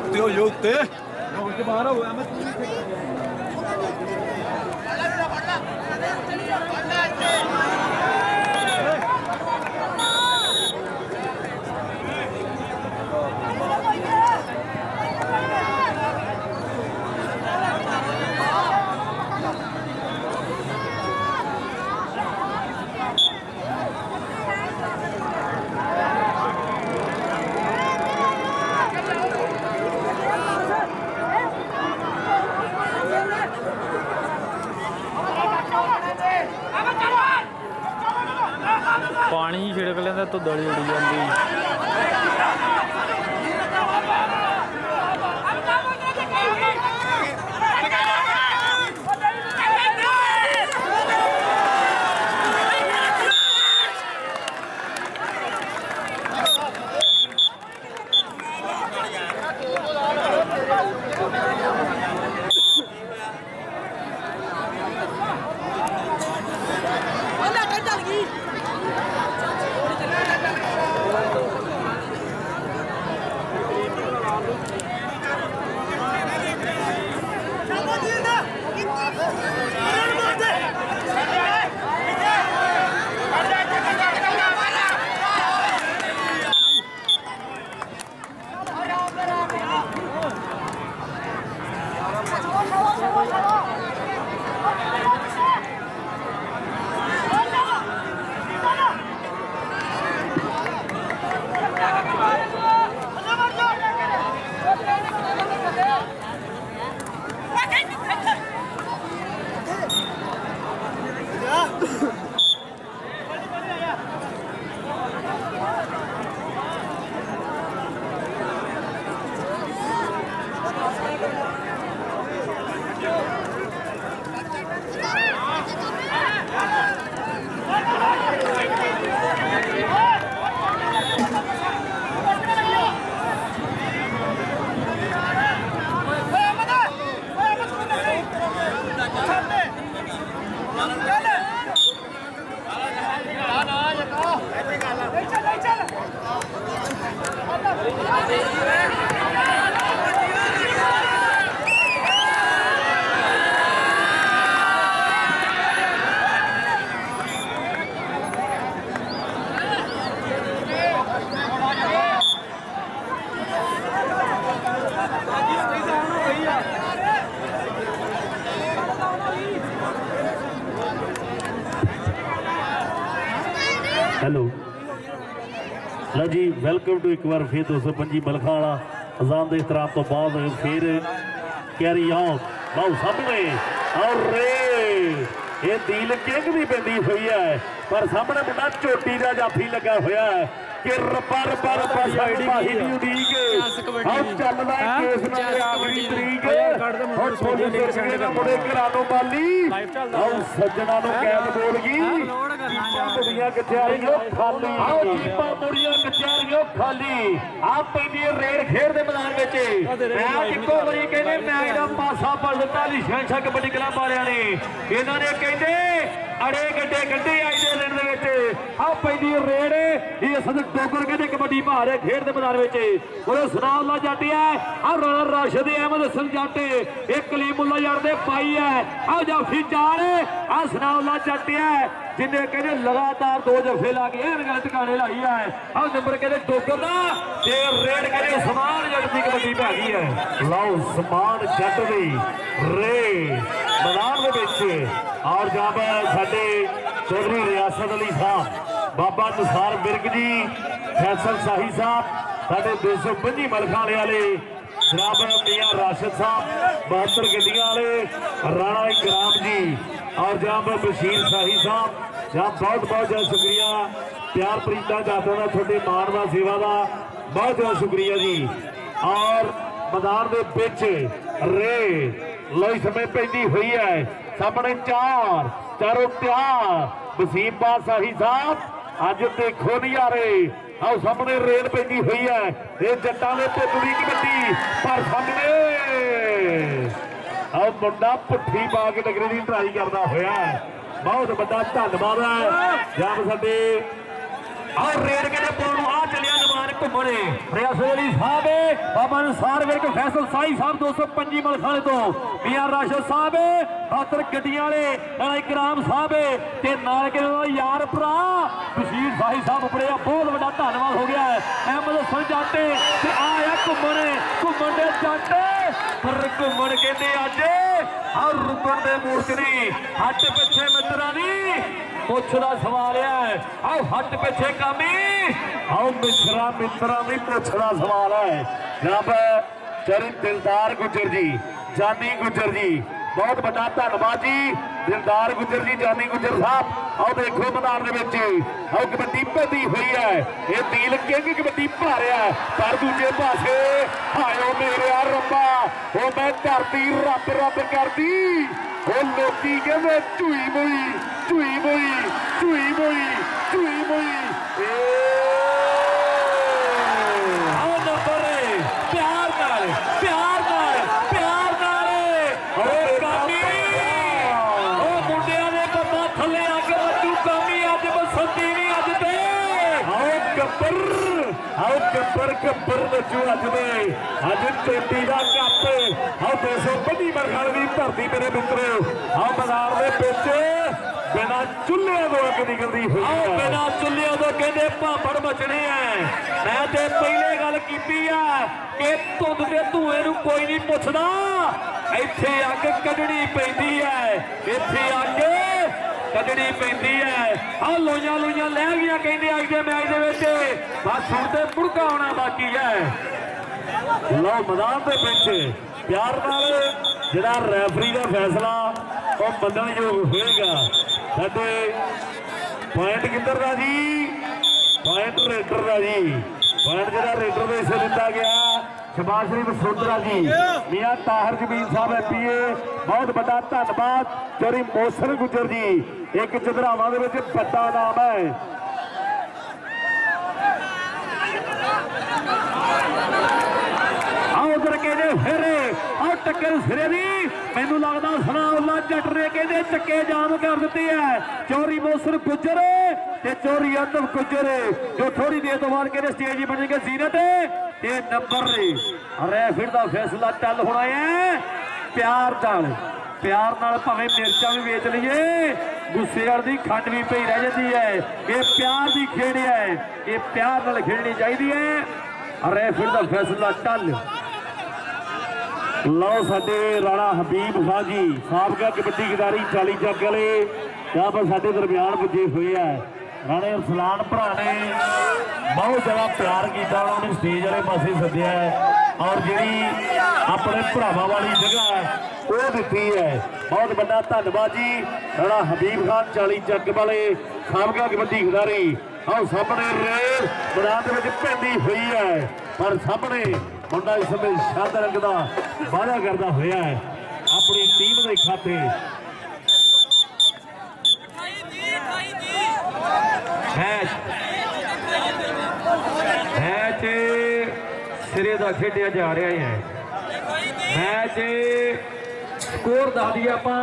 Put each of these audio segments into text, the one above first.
ਉੱਤੇ ਹੋ ਜੋ ਉੱਤੇ ਰੋਡ ਤੇ ਬਾਹਰ ਹੋਇਆ ਮੈਂ ਪਾਣੀ ਛਿੜਕ ਲੈਂਦਾ ਤਾਂ ਦਲੀ ਉੜੀ ਜਾਂਦੀ। हेलो लो जी वेलकम टू एक बार फिर 225 बलखा वाला अजान के एहतराम तो बाद फिर कैरी ऑन बहु सामने और ये दिल किंग की पैंदी हुई है पर सामने मुंडा चोटी का जाफी लगा हुआ है कि रब्बा रब्बा रब्बा पाही दी उड़ीक हम चलदा केस नाल आखरी तरीक और पुलिस स्टेशन दा मुंडे घरां बाली और सज्जणा नु कैद बोल गई मुड़ियां कचहरियों खाली आओ जीपा मुड़ियां कचहरियों खाली आप पैंदी रेड खेड दे मैदान विच मैच इक्को वारी कहंदे मैच दा पासा पलटा लिशा कबड्डी क्लब वालियां ने इन्हां ने कहंदे अड़े गड्डे गड्डे आई दे दिन दे विच आ पैंदी रेड ये असल डोगर कहते कबड्डी भारे खेड दे मैदान विच ओए सनाउल्ला जट है आ राशिद अहमद हसन जट एक कलीमुल्ला जट दे पाई है आ जाफी चार आ सनाउल्ला जट है जिन्हें कहते लगातार 2 जफे ला के गलत टिकाने लाई है आ नंबर कहते डोगर दा ते रेड कहते समान जट की कबड्डी पै गई है लाओ समान जट दी रे मैदान दे विच और जब साडे चौधरी रियासत अली साहब बाबा नसार बिरग जी फैसल शाही साहब साढ़े 225 मलखा वाले जनाब मियां राशिद साहब 72 गड्डियां वाले राणा इकराम जी और जनाब बशीर शाही साहब जनाब बहुत बहुत ज्यादा शुक्रिया प्यार प्रीता जाता का थोड़े मान व सेवा का बहुत बहुत शुक्रिया जी और मैदान के पिच रे लई समय पैंदी हुई है सामने चारों तैयार वसीम बादशाही साहब अज देखो नहीं आ रहे आओ सामने रेल पैंदी हुई है ये जट्टां दे पुतली कबड्डी पर सामने आओ मुंडा पुट्ठी पा के लगने की ट्राई करता होया बहुत बड़ा धन्यवाद है जब साडे और रेड के पाउण आ चलिया नमान घुमने रियासत अली साहब बाबा नसार विरक फैसल शाही साहब 225 मलखाने तो मियां राशिद साहब 72 गड्डियां वाले राणा इकराम साहब ते नाल के यार भरा बशीर शाही साहब बड़े बहुत बड़ा धन्यवाद हो गया है अहमद हसन जट ते आया घुमन दे जट पर घुमन कहते अज और रुकण दे मूर्खनी हट पिछे मित्रा दी पुछ दा सवाल है आओ हट पिछे कामी आओ मिश्रा मित्रा दी पुछ दा सवाल है जनाब चरण दिलदार गुजर जी जानी गुजर जी ਬਹੁਤ ਵੱਡਾ ਧੰਨਵਾਦ ਜੀ ਦਿਲਦਾਰ ਗੁੱਜਰ ਜੀ, ਜਾਨੀ ਗੁੱਜਰ ਸਾਹਿਬ। ਆਓ ਦੇਖੋ ਮੈਦਾਨ ਦੇ ਵਿੱਚ ਆਓ ਕਬੱਡੀ ਪੈਂਦੀ ਹੋਈ ਹੈ। ਇਹ ਦੀਲ ਕਿੰਗ ਕਬੱਡੀ ਭਾ ਰਿਹਾ, ਪਰ ਦੂਜੇ ਪਾਸੇ ਹਾਇਓ ਮੇਰਿਆ ਰੱਬਾ, ਉਹ ਮੈਂ ਧਰਤੀ ਰੱਬ ਰੱਬ ਕਰਦੀ। ਉਹ ਲੋਕੀ ਕਹਿੰਦੇ ਝੂਈ ਮੋਈ ਝੂਈ ਮੋਈ ਝੂਈ ਮੋਈ ਝੂਈ ਮੋਈ। ਆਓ ਨੰਬਰ ਪਿਆਰ ਨਾਲ ਪਿਆਰ ਨਾਲ ਪਿਆਰ ਨਾਲ ਉਹ ਕਾਮੀ, ਉਹ ਮੁੰਡਿਆਂ ਦੇ ਬੰਦਾ ਥੱਲੇ ਆ ਕੇ ਵੱਜੂ ਕਾਮੀ। ਅੱਜ ਬਸੰਤੀ ਨਹੀਂ ਅੱਜ ਤੇ ਆਓ ਗੱਬਰ, ਆਓ ਗੱਬਰ ਗੱਬਰ ਨੱਚੂ ਅੱਜ ਦੇ। ਅੱਜ ਚੋਟੀ ਦਾ ਕੱਪ ਆਓ 225 ਮਰਖਾਲ ਦੀ ਧਰਤੀ ਮੇਰੇ ਮਿੱਤਰੋ। ਆਓ ਮੈਦਾਨ ਦੇ ਵਿੱਚ ਬਿਨਾਂ ਚੁੱਲ੍ਹਿਆਂ ਤੋਂ ਅੱਗ ਨਿਕਲਦੀ ਹੋਈ ਹੈ। ਆਓ ਬਿਨਾਂ ਚੁੱਲ੍ਹਿਆਂ ਤੋਂ ਕਹਿੰਦੇ ਭਾਂਬੜ ਮਚਣੇ ਐ। ਮੈਂ ਤੇ ਪਹਿਲੇ ਗੱਲ ਕੀਤੀ ਆ ਕਿ ਧੁੰਦ ਦੇ ਧੂਏ ਨੂੰ ਕੋਈ ਨਹੀਂ ਪੁੱਛਦਾ, ਇੱਥੇ ਅੱਗ ਕੱਢਣੀ ਪੈਂਦੀ ਐ, ਇੱਥੇ ਅੱਗ ਕੱਢਣੀ ਪੈਂਦੀ ਐ। ਆਹ ਲੋਈਆਂ ਲੋਈਆਂ ਲੈ ਗਈਆਂ ਕਹਿੰਦੇ ਅੱਜ ਦੇ ਮੈਚ ਦੇ ਵਿੱਚ, ਬਸ ਹੁਣ ਤੇ ਮੁੜਕਾ ਆਉਣਾ ਬਾਕੀ ਹੈ। ਲਓ ਮੈਦਾਨ ਦੇ ਵਿੱਚ ਪਿਆਰ ਨਾਲ ਜਿਹੜਾ ਰੈਫਰੀ ਦਾ ਫੈਸਲਾ ਉਹ ਮੰਨਣਯੋਗ ਹੋਏਗਾ। ਸਾਡੇ ਪੁਆਇੰਟ ਕਿੱਧਰ ਦਾ ਜੀ? ਪੁਆਇੰਟ ਰੇਡਰ ਦਾ ਜੀ। ਪੁਆਇੰਟ ਜਿਹੜਾ ਰੇਡਰ ਦੇ ਹਿੱਸੇ ਦਿੱਤਾ ਗਿਆ ਸ਼ਬਾਸ਼ ਸ਼ਰੀਫ ਸੁੰਦਰਾ ਜੀ, ਮੀਆਂ ਤਾਹਰ ਜਮੀਨ ਸਾਹਿਬ ਐਪੀਏ, ਬਹੁਤ ਵੱਡਾ ਧੰਨਵਾਦ। ਚੋਰੀ ਮੋਸਨ ਗੁੱਜਰ ਜੀ, ਇੱਕ ਚਦਰਾਵਾਂ ਦੇ ਵਿੱਚ ਵੱਡਾ ਨਾਮ ਹੈ। ਆਓ ਉਧਰ ਕਹਿੰਦੇ ਫਿਰ ਆਹ ਟੱਕਰ ਸਿਰੇ ਦੀ, ਮੈਨੂੰ ਲੱਗਦਾ ਸਨਾਉਲਾ ਜੱਟ ਨੇ ਕਹਿੰਦੇ ਚੱਕੇ ਜਾਮ ਕਰ ਦਿੱਤੇ ਹੈ। ਚੋਰੀ ਮੋਸਨ ਗੁੱਜਰ ਤੇ ਚੋਰੀ ਆਤਮ ਗੁੱਜਰ, ਜੋ ਥੋੜੀ ਦੇਰ ਤੋਂ ਬਾਅਦ ਕਹਿੰਦੇ ਸਟੇਜ ਬਣਨਗੇ ਜ਼ੀਨਤ ਤੇ ਨੰਬਰ ਰੈਫਰੀ ਦਾ ਫੈਸਲਾ ਚੱਲ ਹੋਣਾ ਹੈ। ਪਿਆਰ ਨਾਲ ਭਾਵੇਂ ਮਿਰਚਾਂ ਵੀ ਵੇਚ ਲਈਏ, ਗੁੱਸੇ ਵਾਲ ਦੀ ਖੰਡ ਵੀ ਪਈ ਰਹਿ ਜਾਂਦੀ ਹੈ। ਇਹ ਪਿਆਰ ਦੀ ਖੇਡ ਹੈ, ਇਹ ਪਿਆਰ ਨਾਲ ਖੇਡਣੀ ਚਾਹੀਦੀ ਹੈ। ਰੈਫਰੀ ਦਾ ਫੈਸਲਾ ਚੱਲ। ਲਓ ਸਾਡੇ ਰਾਣਾ ਹਬੀਬ ਖਾਨ ਜੀ ਸਾਬਕਾ ਕਬੱਡੀ ਖਿਡਾਰੀ 40 ਚੱਕ ਵਾਲੇ ਜਾਂ ਪਰ ਸਾਡੇ ਦਰਮਿਆਨ ਪੁੱਜੇ ਹੋਏ ਆ। ਰਾਣੇ ਅਰਸਲਾਨ ਭਰਾ ਨੇ ਬਹੁਤ ਜ਼ਿਆਦਾ ਪਿਆਰ ਕੀਤਾ, ਉਹਨਾਂ ਨੂੰ ਸਟੇਜ ਵਾਲੇ ਪਾਸੇ ਸੱਦਿਆ ਔਰ ਜਿਹੜੀ ਆਪਣੇ ਭਰਾਵਾਂ ਵਾਲੀ ਜਗ੍ਹਾ ਉਹ ਦਿੱਤੀ ਹੈ। ਬਹੁਤ ਵੱਡਾ ਧੰਨਵਾਦ ਜੀ ਰਾਣਾ ਹਬੀਬ ਖਾਨ 40 ਚੱਕ ਵਾਲੇ ਸਾਬਕਾ ਕਬੱਡੀ ਖਿਡਾਰੀ। ਆਓ ਸਾਹਮਣੇ ਰੇਲ ਮੈਦਾਨ ਦੇ ਵਿੱਚ ਪੈਂਦੀ ਹੋਈ ਹੈ, ਪਰ ਸਾਹਮਣੇ ਮੁੰਡਾ ਇਸ ਸਮੇਂ ਸ਼ਾਦ ਰੰਗ ਦਾ ਵਾਅਦਾ ਕਰਦਾ ਹੋਇਆ ਹੈ ਆਪਣੀ ਟੀਮ ਦੇ ਖਾਤੇ। ਮੈਚ ਸਿਰੇ ਦਾ ਖੇਡਿਆ ਜਾ ਰਿਹਾ ਹੈ। ਮੈਚ ਸਕੋਰ ਦੱਸ ਦਈਏ ਆਪਾਂ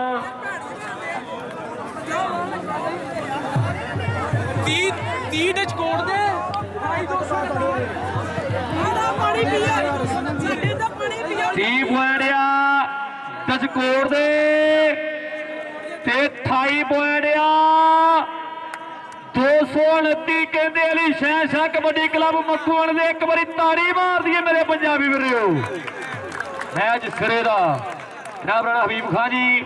30 ਦੇ ਸਕੋਰ ਦੇ 30 ਪੁਆਇੰਟ ਆ ਦਸਕੋਰ ਦੇ ਤੇ 28 ਪੁਆਇੰਟ ਆ 229 ਕਹਿੰਦੇ ਅਲੀ ਸ਼ਹਿਨਸ਼ਾਹ ਕਬੱਡੀ ਕਲੱਬ ਮੱਖੂਵਾਲ ਦੇ। ਇੱਕ ਵਾਰੀ ਤਾੜੀ ਮਾਰ ਦਈਏ ਮੇਰੇ ਪੰਜਾਬੀ ਵੀਰੋ। ਮੈਚ ਸਿਰੇ ਦਾ ਜਨਾਬ ਰਾਣਾ ਹਬੀਬ ਖਾਨ ਜੀ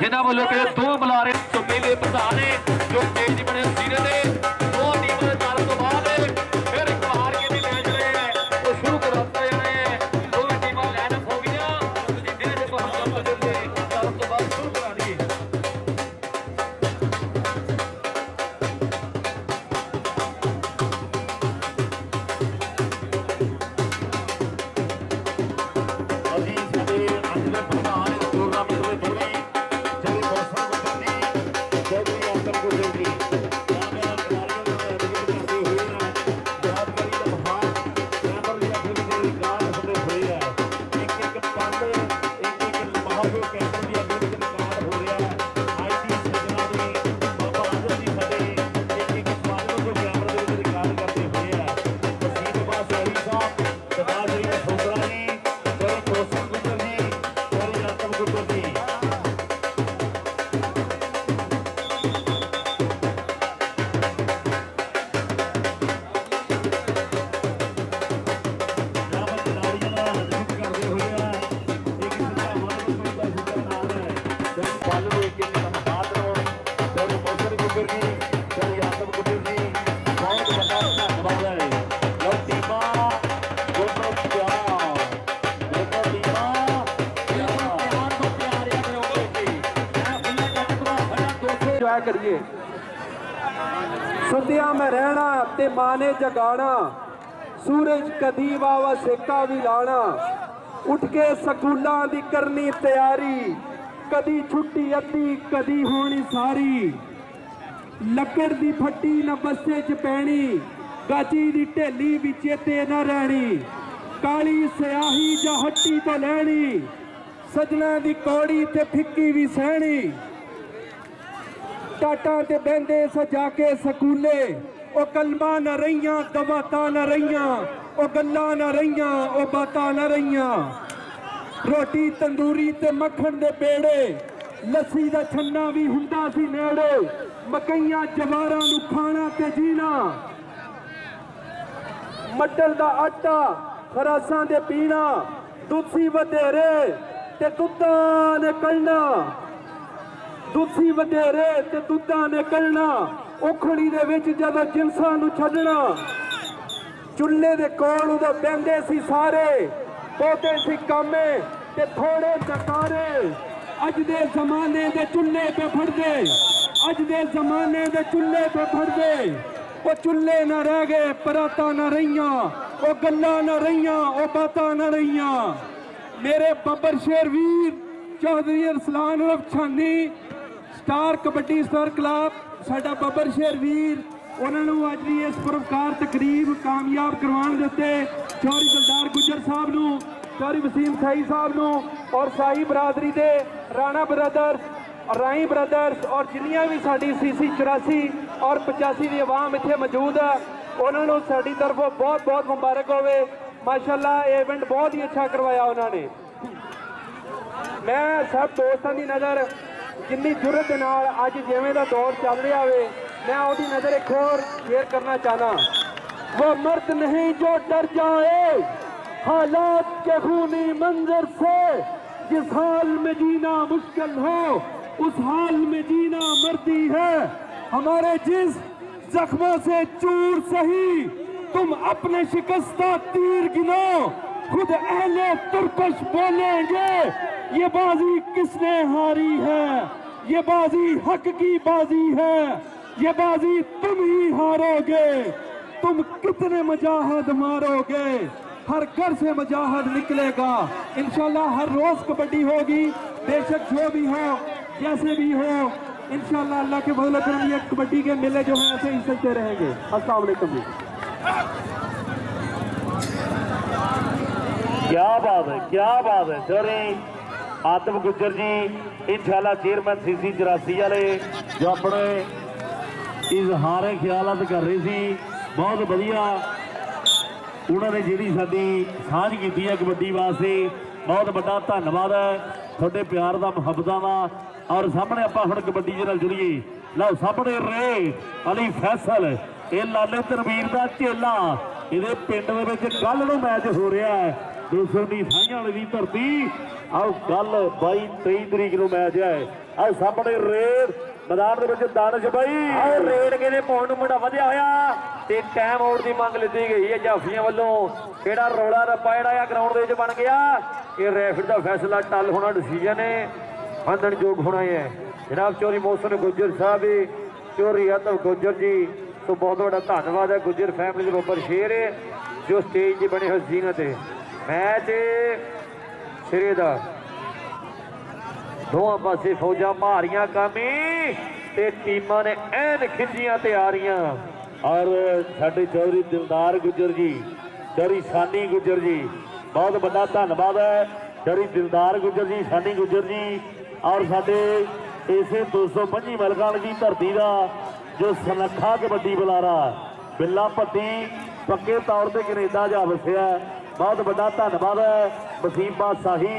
ਜਿਨ੍ਹਾਂ ਵੱਲੋਂ ਕਿ ਦੋ ਬੁਲਾਰੇ ਤੋਂ ਪਹਿਲੇ ਪ੍ਰਧਾਨ ਨੇ ਜੋ ਸਟੇਜ ਬਣੇ ਸਿਰੇ ਦੇ ਦੋ ਟੀਮਾਂ ਦੇ ਚੱਲਣ ਤੋਂ ਬਾਅਦ ਫਿਰ ਇੱਕ ਹਾਰ ਕੇ ਵੀ ਮੈਚ ਰਹੇ ਹੈ ਉਹ ਸ਼ੁਰੂ ਕਰ ਦਿੱਤਾ ਜਾਣਾ ਹੈ। ਦੋਵੇਂ ਟੀਮਾਂ ਲਾਈਨ ਅਪ ਹੋ ਗਈਆਂ, ਜਿਹਦੇ ਦੇ ਬਾਅਦ ਚੱਲਣ ਤੋਂ ਬਾਅਦ ਸ਼ੁਰੂ ਕਰਾ ਦਈਏ। ਇੰਜੋਏ ਕਰੀਏ। ਸੁੱਤਿਆਂ ਮੈਂ ਰਹਿਣਾ ਤੇ ਮਾਂ ਨੇ ਜਗਾਣਾ, ਸੂਰਜ ਕਦੀ ਵਾਵਾ ਸੇਕਾ ਵੀ ਲਾਣਾ, ਉੱਠ ਕੇ ਸਕੂਲਾਂ ਦੀ ਕਰਨੀ ਤਿਆਰੀ, ਕਦੀ ਛੁੱਟੀ ਅੱਧੀ ਕਦੀ ਹੋਣੀ ਸਾਰੀ, ਲੱਕੜ ਦੀ ਫੱਟੀ ਨਾ ਬੱਸੇ 'ਚ ਪੈਣੀ, ਗਾਚੀ ਦੀ ਢੇਲੀ ਵੀ ਚੇਤੇ ਨਾ ਰਹਿਣੀ, ਕਾਲੀ ਸਿਆਹੀ ਜਾਂ ਹੱਟੀ ਤੋਂ ਲੈਣੀ, ਸਜਣਾ ਦੀ ਕੌੜੀ ਤੇ ਫਿੱਕੀ ਵੀ ਸਹਿਣੀ, ਟਾਟਾਂ ਤੇ ਬਹਿੰਦੇ ਸਜਾ ਕੇ ਸਕੂਲੇ, ਉਹ ਕਲਮਾਂ ਨਾ ਰਹੀਆਂ ਦਵਾਤਾਂ ਨਾ ਰਹੀਆਂ, ਉਹ ਗੱਲਾਂ ਨਾ ਰਹੀਆਂ ਉਹ ਬਾਤਾਂ ਨਾ ਰਹੀਆਂ, ਰੋਟੀ ਤੰਦੂਰੀ ਤੇ ਮੱਖਣ ਦੇ ਪੇੜੇ, ਲੱਸੀ ਦਾ ਛੰਨਾ ਵੀ ਹੁੰਦਾ ਸੀ ਨੇੜੇ, ਮਕਈਆਂ ਜਵਾਰਾਂ ਨੂੰ ਖਾਣਾ ਤੇ ਜੀਣਾ, ਮੱਟਲ ਦਾ ਆਟਾ ਖਰਾਸਾਂ ਦੇ ਪੀਣਾ, ਦੁੱਧ ਸੀ ਵਧੇਰੇ ਤੇ ਦੁੱਧਾਂ ਨੇ ਕੱਢਣਾ, ਦੁੱਧ ਸੀ ਵਧੇਰੇ ਤੇ ਦੁੱਧਾਂ ਨੇ ਕੱਢਣਾ, ਉਖੜੀ ਦੇ ਵਿੱਚ ਜਦੋਂ ਜਿਨਸਾਂ ਨੂੰ ਛੱਡਣਾ, ਚੁੱਲ੍ਹੇ ਦੇ ਕੋਲ ਉਦੋਂ ਬਹਿੰਦੇ ਸੀ ਸਾਰੇ, ਬਹੁਤੇ ਸੀ ਕਾਮੇ ਤੇ ਥੋੜੇ ਚਕਾਰੇ, ਅੱਜ ਦੇ ਜ਼ਮਾਨੇ ਦੇ ਚੁੱਲ੍ਹੇ ਤੇ ਫੜਦੇ, ਅੱਜ ਦੇ ਜ਼ਮਾਨੇ ਦੇ ਚੁੱਲ੍ਹੇ ਤੇ ਫੜਦੇ, ਉਹ ਚੁੱਲ੍ਹੇ ਨਾ ਰਹਿ ਗਏ ਪਰਾਤਾਂ ਨਾ ਰਹੀਆਂ, ਉਹ ਗੱਲਾਂ ਨਾ ਰਹੀਆਂ ਉਹ ਬਾਤਾਂ ਨਾ ਰਹੀਆਂ। ਮੇਰੇ ਬੱਬਰ ਸ਼ੇਰ ਵੀਰ ਚੌਧਰੀ ਅਰਸਲਾਨ ਉਰਫ ਛਾਨੀ ਸਟਾਰ ਕਬੱਡੀ ਸਟਾਰ ਕਲੱਬ, ਸਾਡਾ ਬੱਬਰ ਸ਼ੇਰ ਵੀਰ, ਉਹਨਾਂ ਨੂੰ ਅੱਜ ਦੀ ਇਸ ਪੁਰਸਕਾਰ ਤਕਰੀਬ ਕਾਮਯਾਬ ਕਰਵਾਉਣ ਦੇ ਉੱਤੇ ਚੌਧਰੀ ਦਿਲਦਾਰ ਗੁੱਜਰ ਸਾਹਿਬ ਨੂੰ, ਚੌਧਰੀ ਵਸੀਮ ਸਾਈ ਸਾਹਿਬ ਨੂੰ ਔਰ ਸਾਈ ਬਰਾਦਰੀ ਦੇ ਰਾਣਾ ਬ੍ਰਦਰਸ, ਰਾਈ ਬ੍ਰਦਰਸ ਔਰ ਜਿੰਨੀਆਂ ਵੀ ਸਾਡੀ CC 84 ਔਰ 85 ਦੀ ਆਵਾਮ ਇੱਥੇ ਮੌਜੂਦ ਹੈ, ਉਹਨਾਂ ਨੂੰ ਸਾਡੀ ਤਰਫੋਂ ਬਹੁਤ ਬਹੁਤ ਮੁਬਾਰਕ ਹੋਵੇ। ਮਾਸ਼ਾਅੱਲਾ ਇਹ ਇਵੈਂਟ ਬਹੁਤ ਹੀ ਅੱਛਾ ਕਰਵਾਇਆ ਉਹਨਾਂ ਨੇ। ਮੈਂ ਸਭ ਦੋਸਤਾਂ ਦੀ ਨਜ਼ਰ ਜਿੰਨੀ ਜੁਰਤ ਦੇ ਨਾਲ ਅੱਜ ਜਿਵੇਂ ਦਾ ਦੌਰ ਚੱਲ ਰਿਹਾ ਹੋਵੇ, मैं उसकी नजर एक और शेयर करना चाहना, वो मर्द नहीं जो डर जाए हालात के खूनी मंजर से, जिस हाल में जीना मुश्किल हो उस हाल में जीना मर्दी है, हमारे जिस जख्मों से चूर सही तुम अपने शिकस्ता तीर गिनो, खुद अहले तुर्कश बोलेंगे ये बाजी किसने हारी है, ये बाजी हक की बाजी है, ये बाजी तुम ही हारोगे, तुम कितने मुजाहिद मारोगे, हर घर से मुजाहिद निकलेगा इंशाल्लाह। हर रोज कबड्डी होगी, बेशक जो भी हो जैसे भी हो, इंशाल्लाह अल्लाह के फजल करम ये कबड्डी के मेले जो हैं ऐसे ही चलते रहेंगे। अस्सलाम वालेकुम जी। क्या बात है, क्या बात है सर। आदम गुज्जर जी इंशाल्लाह चेयरमैन CC 84 वाले जो अपने इजहार ख्यालात कर रहे सी, बहुत वधिया उन्होंने जी साडी साझ की है कबड्डी वास्ते, बहुत बड़ा धन्यवाद है थोड़े प्यार का मुहब्बत का। और सामने आप हम कबड्डी के नाल जुड़िए, लो सामने रे अली फैसल, ये लाले तनवीर का चेला, ये पिंड कल नूं मैच हो रहा है 219 साइयां वाली धरती, आओ कल 22-23 तरीक नूं मैच है। आओ सामने रेड मैदान के दानिश भाई रेड के पाउण नूं मुंडा वधिया होया ते टाइम आउट की मंग लीती गई है जाफियां वालों। किहड़ा रौला रप्पा जिहड़ा ग्राउंड दे विच बन गया कि रेफरी दा फैसला टल होना डिसीजन है बंधन योग होना है। जनाब चौधरी मोहसिन गुज्जर साहब, चौधरी आदम गुज्जर जी, तो बहुत बड़ा धन्यवाद है गुज्जर फैमिली के बब्बर शेर है जो स्टेज की बने हुए जीनत है। मैच सिरे दा दोवां पासे फौजा मारियां कामी ते टीमां ने ऐन खिंचियां तैयारियां। और साडे चौधरी दिलदार गुज्जर जी, चौधरी शानी गुज्जर जी, बहुत बड़ा धन्यवाद है चौधरी दिलदार गुज्जर जी, शानी गुज्जर जी। और साडे इसे 225 मलकान की धरती का जो सनखा कबड्डी बुलारा बिल्ला भट्टी पक्के तौर पर कनेडा जा वसिया, बहुत बड़ा धन्यवाद है वसीम बादशाही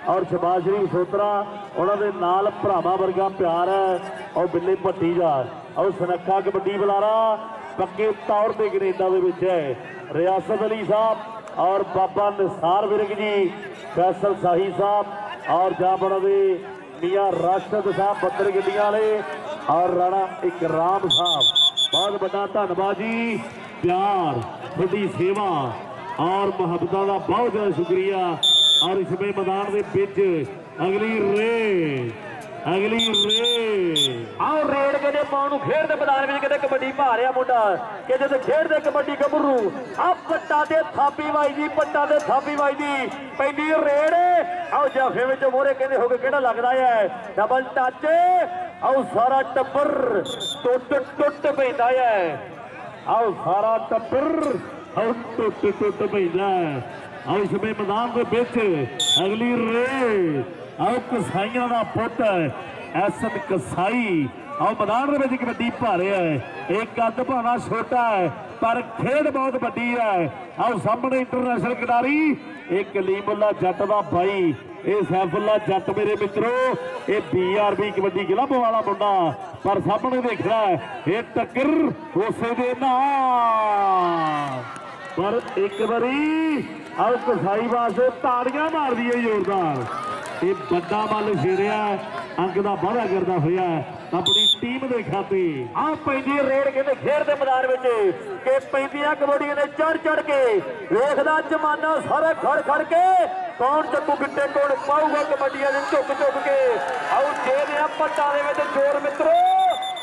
और शबाज शरीफ सोत्रा, उन्होंने नाल भरावां वर्गा प्यार है। और बिल्ले भट्टी का और सनखा कबड्डी बुलारा पक्के तौर पर कनेडा दे विच है। रियासत अली साहब और बाबा निसार विरक जी, फैसल शाही साहब और जाबड़ दे मियाँ राशद साहब बत्तर गड्डियां वाले और राणा इकराम साहब, बहुत बड़ा धन्यवाद जी। प्यार थोड़ी सेवा और मुहब्बत का बहुत ज़्यादा शुक्रिया। और इसमें मैदान के बिच अगली रे ਅਗਲੀ ਰੇ ਆਓ ਰੇਡ ਕਹਿੰਦੇ ਪਾਉਣ ਨੂੰ ਖੇਡ ਦੇ ਮੈਦਾਨ ਵਿੱਚ ਕਿਤੇ ਕਬੱਡੀ ਪਾ ਰਿਹਾ ਮੁੰਡਾ ਕਿ ਜਦੋਂ ਖੇਡਦੇ ਕਬੱਡੀ ਗੱਭਰੂ ਆ ਪੱਟਾ ਤੇ ਥਾਪੀ ਵੱਜਦੀ ਪੱਟਾ ਤੇ ਥਾਪੀ ਵੱਜਦੀ ਪੈਂਦੀ ਰੇਡ ਆਓ ਜਾਫੇ ਵਿੱਚ ਮੋਰੇ ਕਹਿੰਦੇ ਹੋ ਕੇ ਕਿਹੜਾ ਲੱਗਦਾ ਹੈ ਡਬਲ ਟੱਚ ਆਓ ਸਾਰਾ ਟੱਬਰ ਟੁੱਟ ਪੈਂਦਾ ਹੈ ਆਓ ਸਾਰਾ ਟੱਬਰ ਆਓ ਟੁੱਟ ਪੈਂਦਾ ਆਓ ਇਸ ਮੈਦਾਨ ਦੇ ਵਿੱਚ ਅਗਲੀ ਰੇ ਆਓ ਕਸਾਈਆਂ ਦਾ ਪੁੱਤ ਐਸਨ ਕਸਾਈ ਆਓ ਮੈਦਾਨ ਦੇ ਵਿੱਚ ਕਬੱਡੀ ਪਾ ਰਿਹਾ ਹੈ ਇਹ ਕੱਦ ਭਾਣਾ ਛੋਟਾ ਹੈ ਪਰ ਖੇਡ ਬਹੁਤ ਵੱਡੀ ਹੈ ਆਓ ਸਾਹਮਣੇ ਇੰਟਰਨੈਸ਼ਨਲ ਖਿਡਾਰੀ ਇਹ ਕਲੀਮੁੱਲਾ ਜੱਟ ਦਾ ਭਾਈ ਇਹ ਸੈਫੁੱਲਾ ਜੱਟ ਮੇਰੇ ਮਿੱਤਰੋ ਇਹ BRB ਕਬੱਡੀ ਕਲੱਬ ਵਾਲਾ ਮੁੰਡਾ ਪਰ ਸਾਹਮਣੇ ਦੇਖਣਾ ਇਹ ਟੱਕਰ ਉਸੇ ਦੇ ਨਾਲ ਪਰ ਇੱਕ ਵਾਰੀ ਆਓ ਕਸਾਈ ਵਾਸਤੇ ਤਾੜੀਆਂ ਮਾਰਦੀ ਹੈ ਜ਼ੋਰਦਾਰ ਇਹ ਵੱਡਾ ਮੱਲ ਛੇੜਿਆ ਅੰਕ ਦਾ ਵਾਅਦਾ ਕਰਦਾ ਹੋਇਆ ਆਪਣੀ ਟੀਮ ਦੇ ਖਾਤੇ ਆ ਪੈਂਦੀ ਰੇਡ ਕਹਿੰਦੇ ਖੇਡ ਦੇ ਮੈਦਾਨ ਵਿੱਚ ਕਿ ਪੈਂਦੀਆਂ ਕਬੱਡੀਆਂ ਨੇ ਚੜ ਕੇ ਵੇਖਦਾ ਜਮਾਨਾ ਸਾਰਾ ਖੜ ਕੇ ਕੌਣ ਚੱਕੂ ਗਿੱਟੇ ਕੌਣ ਪਾਊਗਾ ਕਬੱਡੀਆਂ ਦੇ ਝੁੱਕ ਕੇ ਆਓ ਜੇ ਆ ਪੱਟਾਂ ਦੇ ਵਿੱਚ ਜੋਰ ਮਿੱਤਰੋ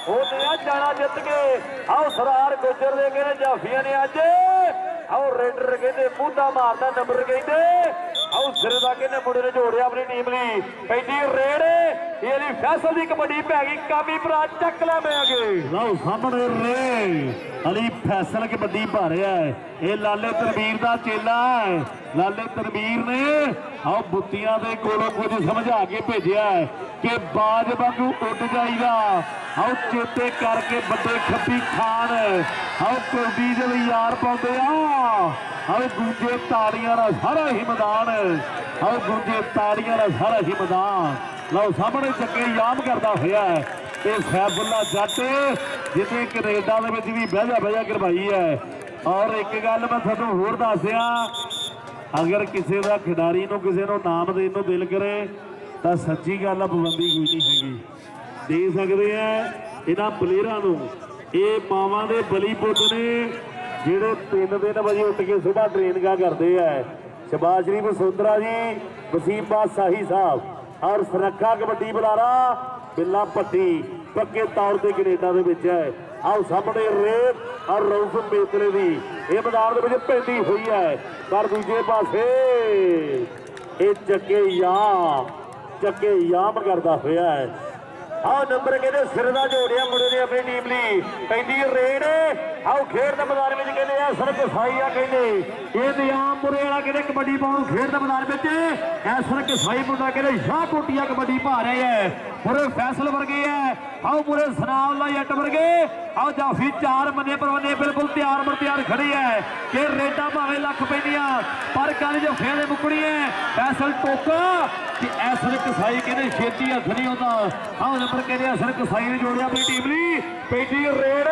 ਉਹਨੇ ਆ ਜਾਣਾ ਜਿੱਤ ਕੇ ਆਓ ਸਰਾਰ ਗੁੱਜਰ ਦੇ ਕਹਿੰਦੇ ਜਾਫੀਆਂ ਨੇ ਅੱਜ ਆਓ ਰੇਡਰ ਕਹਿੰਦੇ ਮੂਧਾ ਮਾਰਦਾ ਨੰਬਰ ਕਹਿੰਦੇ ਆਓ ਸਿਰ ਦਾ ਕਹਿੰਦੇ ਮੁੰਡੇ ਨੇ ਜੋੜਿਆ ਆਪਣੀ ਟੀਮ ਲਈ ਪੈਂਦੀ ਰੇਡ ਇਹਦੀ ਫੈਸਲ ਦੀ ਕਬੱਡੀ ਪੈ ਗਈ ਕਾਮੀ ਭਰਾ ਚੱਕ ਲੈ ਮੈਂ ਅਗੇ ਲਓ ਸਾਹਮਣੇ ਰੇ ਅਲੀ ਫੈਸਲ ਕਬੱਡੀ ਪਾ ਰਿਹਾ ਹੈ ਇਹ ਲਾਲੇ ਤਨਵੀਰ ਦਾ ਚੇਲਾ ਹੈ ਲਾਲੇ ਤਨਵੀਰ ਨੇ ਆਓ ਬੁੱਤੀਆਂ ਦੇ ਕੋਲੋਂ ਕੁਝ ਸਮਝਾ ਕੇ ਭੇਜਿਆ ਹੈ ਕਿ ਬਾਜ ਵਾਂਗੂ ਉੱਡ ਜਾਈਦਾ ਆਓ ਚੇਤੇ ਕਰਕੇ ਵੱਡੇ ਖੱਬੀ ਖਾਨ ਆਓ ਕੁਲਦੀ ਜਦ ਯਾਰ ਪਾਉਂਦੇ ਆ ਆਓ ਗੂੰਜੇ ਤਾੜੀਆਂ ਦਾ ਸਾਰਾ ਹੀ ਮੈਦਾਨ ਆਓ ਗੂੰਜੇ ਤਾੜੀਆਂ ਦਾ ਸਾਰਾ ਹੀ ਮੈਦਾਨ ਲਓ ਸਾਹਮਣੇ ਚੱਕੇ ਯਾਮ ਕਰਦਾ ਹੋਇਆ ਹੈ ਇਹ ਸੈਫੁੱਲਾ ਜੱਟ ਜਿਹਨੇ ਕੈਨੇਡਾ ਦੇ ਵਿੱਚ ਵੀ ਬਹਿਜਾ ਕਰਵਾਈ ਹੈ ਔਰ ਇੱਕ ਗੱਲ ਮੈਂ ਤੁਹਾਨੂੰ ਹੋਰ ਦੱਸਿਆ ਅਗਰ ਕਿਸੇ ਦਾ ਖਿਡਾਰੀ ਨੂੰ ਕਿਸੇ ਨੂੰ ਨਾਮ ਦੇਣ ਨੂੰ ਦਿਲ ਕਰੇ ਤਾਂ ਸੱਚੀ ਗੱਲ ਆ ਪਾਬੰਦੀ ਕੋਈ ਨਹੀਂ ਹੈਗੀ ਦੇ ਸਕਦੇ ਆ ਇਹਨਾਂ ਪਲੇਅਰਾਂ ਨੂੰ ਇਹ ਮਾਵਾਂ ਦੇ ਬਲੀ ਪੁੱਤ ਨੇ ਜਿਹੜੇ 3 ਵਜੇ ਉੱਠ ਕੇ ਸੁਬਾਹ ਟ੍ਰੇਨਿੰਗਾਂ ਕਰਦੇ ਆ ਸ਼ਬਾਸ਼ ਸ਼ਰੀਫ ਸੁੰਦਰਾ ਜੀ ਵਸੀਮ ਬਾਦਸ਼ਾਹੀ ਸਾਹਿਬ ਔਰ ਸੁਰੱਖਿਆ ਕਬੱਡੀ ਬੁਲਾਰਾ ਬਿੱਲਾ ਭੱਟੀ ਪੱਕੇ ਤੌਰ ਤੇ ਕੈਨੇਡਾ ਦੇ ਵਿੱਚ ਹੈ ਆਓ ਸਾਹਮਣੇ ਰੇਤ ਔਰ ਰੌਫ ਮੇਤਲੇ ਦੀ ਇਹ ਮੈਦਾਨ ਦੇ ਵਿੱਚ ਪੈਂਦੀ ਹੋਈ ਹੈ ਪਰ ਦੂਜੇ ਪਾਸੇ ਇਹ ਚੱਕੇ ਯਾਮ ਕਰਦਾ ਹੋਇਆ ਹੈ ਆਓ ਨੰਬਰ ਕਹਿੰਦੇ ਸਿਰ ਦਾ ਜੋੜਿਆ ਮੁੰਡੇ ਨੇ ਆਪਣੀ ਟੀਮ ਲਈ ਪੈਂਦੀ ਰੇਡ ਆਓ ਖੇਡ ਦੇ ਮੈਦਾਨ ਵਿੱਚ ਕਹਿੰਦੇ ਆ ਸਰਕ ਸਾਈ ਆ ਕਹਿੰਦੇ ਇਹ ਨਿਆਮ ਮੁਰੇ ਵਾਲਾ ਕਹਿੰਦੇ ਕਬੱਡੀ ਪਾਉਣ ਖੇਡ ਦੇ ਮੈਦਾਨ ਵਿੱਚ ਐ ਸਰਕ ਸਾਈ ਮੁੰਡਾ ਕਹਿੰਦੇ ਸ਼ਾਹ ਕੋਟੀਆ ਕਬੱਡੀ ਪਾ ਰਹੇ ਹੈ ਮੁਰੇ ਫੈਸਲ ਵਰਗੇ ਹੈ ਆਓ ਮੁਰੇ ਸਨਾਮ ਲਾ ਜੱਟ ਵਰਗੇ ਆਓ ਜਾਫੀ 4 ਮੰਨੇ ਪਰਵਨੇ ਬਿਲਕੁਲ ਤਿਆਰ ਖੜੇ ਹੈ ਕਿ ਰੇਡਾਂ ਭਾਵੇਂ ਲੱਖ ਪੈਂਦੀਆਂ ਪਰ ਗੱਲ ਜੋ ਫੇਰ ਮੁੱਕਣੀ ਹੈ ਫੈਸਲ ਟੋਕਾ ਕਿ ਐਸਰ ਕਸਾਈ ਕਹਿੰਦੇ ਛੇਤੀ ਹੱਥ ਨਹੀਂ ਹੁੰਦਾ ਆਓ ਨੰਬਰ ਕਹਿੰਦੇ ਐਸਰ ਕਸਾਈ ਨੇ ਜੋੜਿਆ ਆਪਣੀ ਟੀਮ ਲਈ ਪੈਂਦੀ ਰੇਡ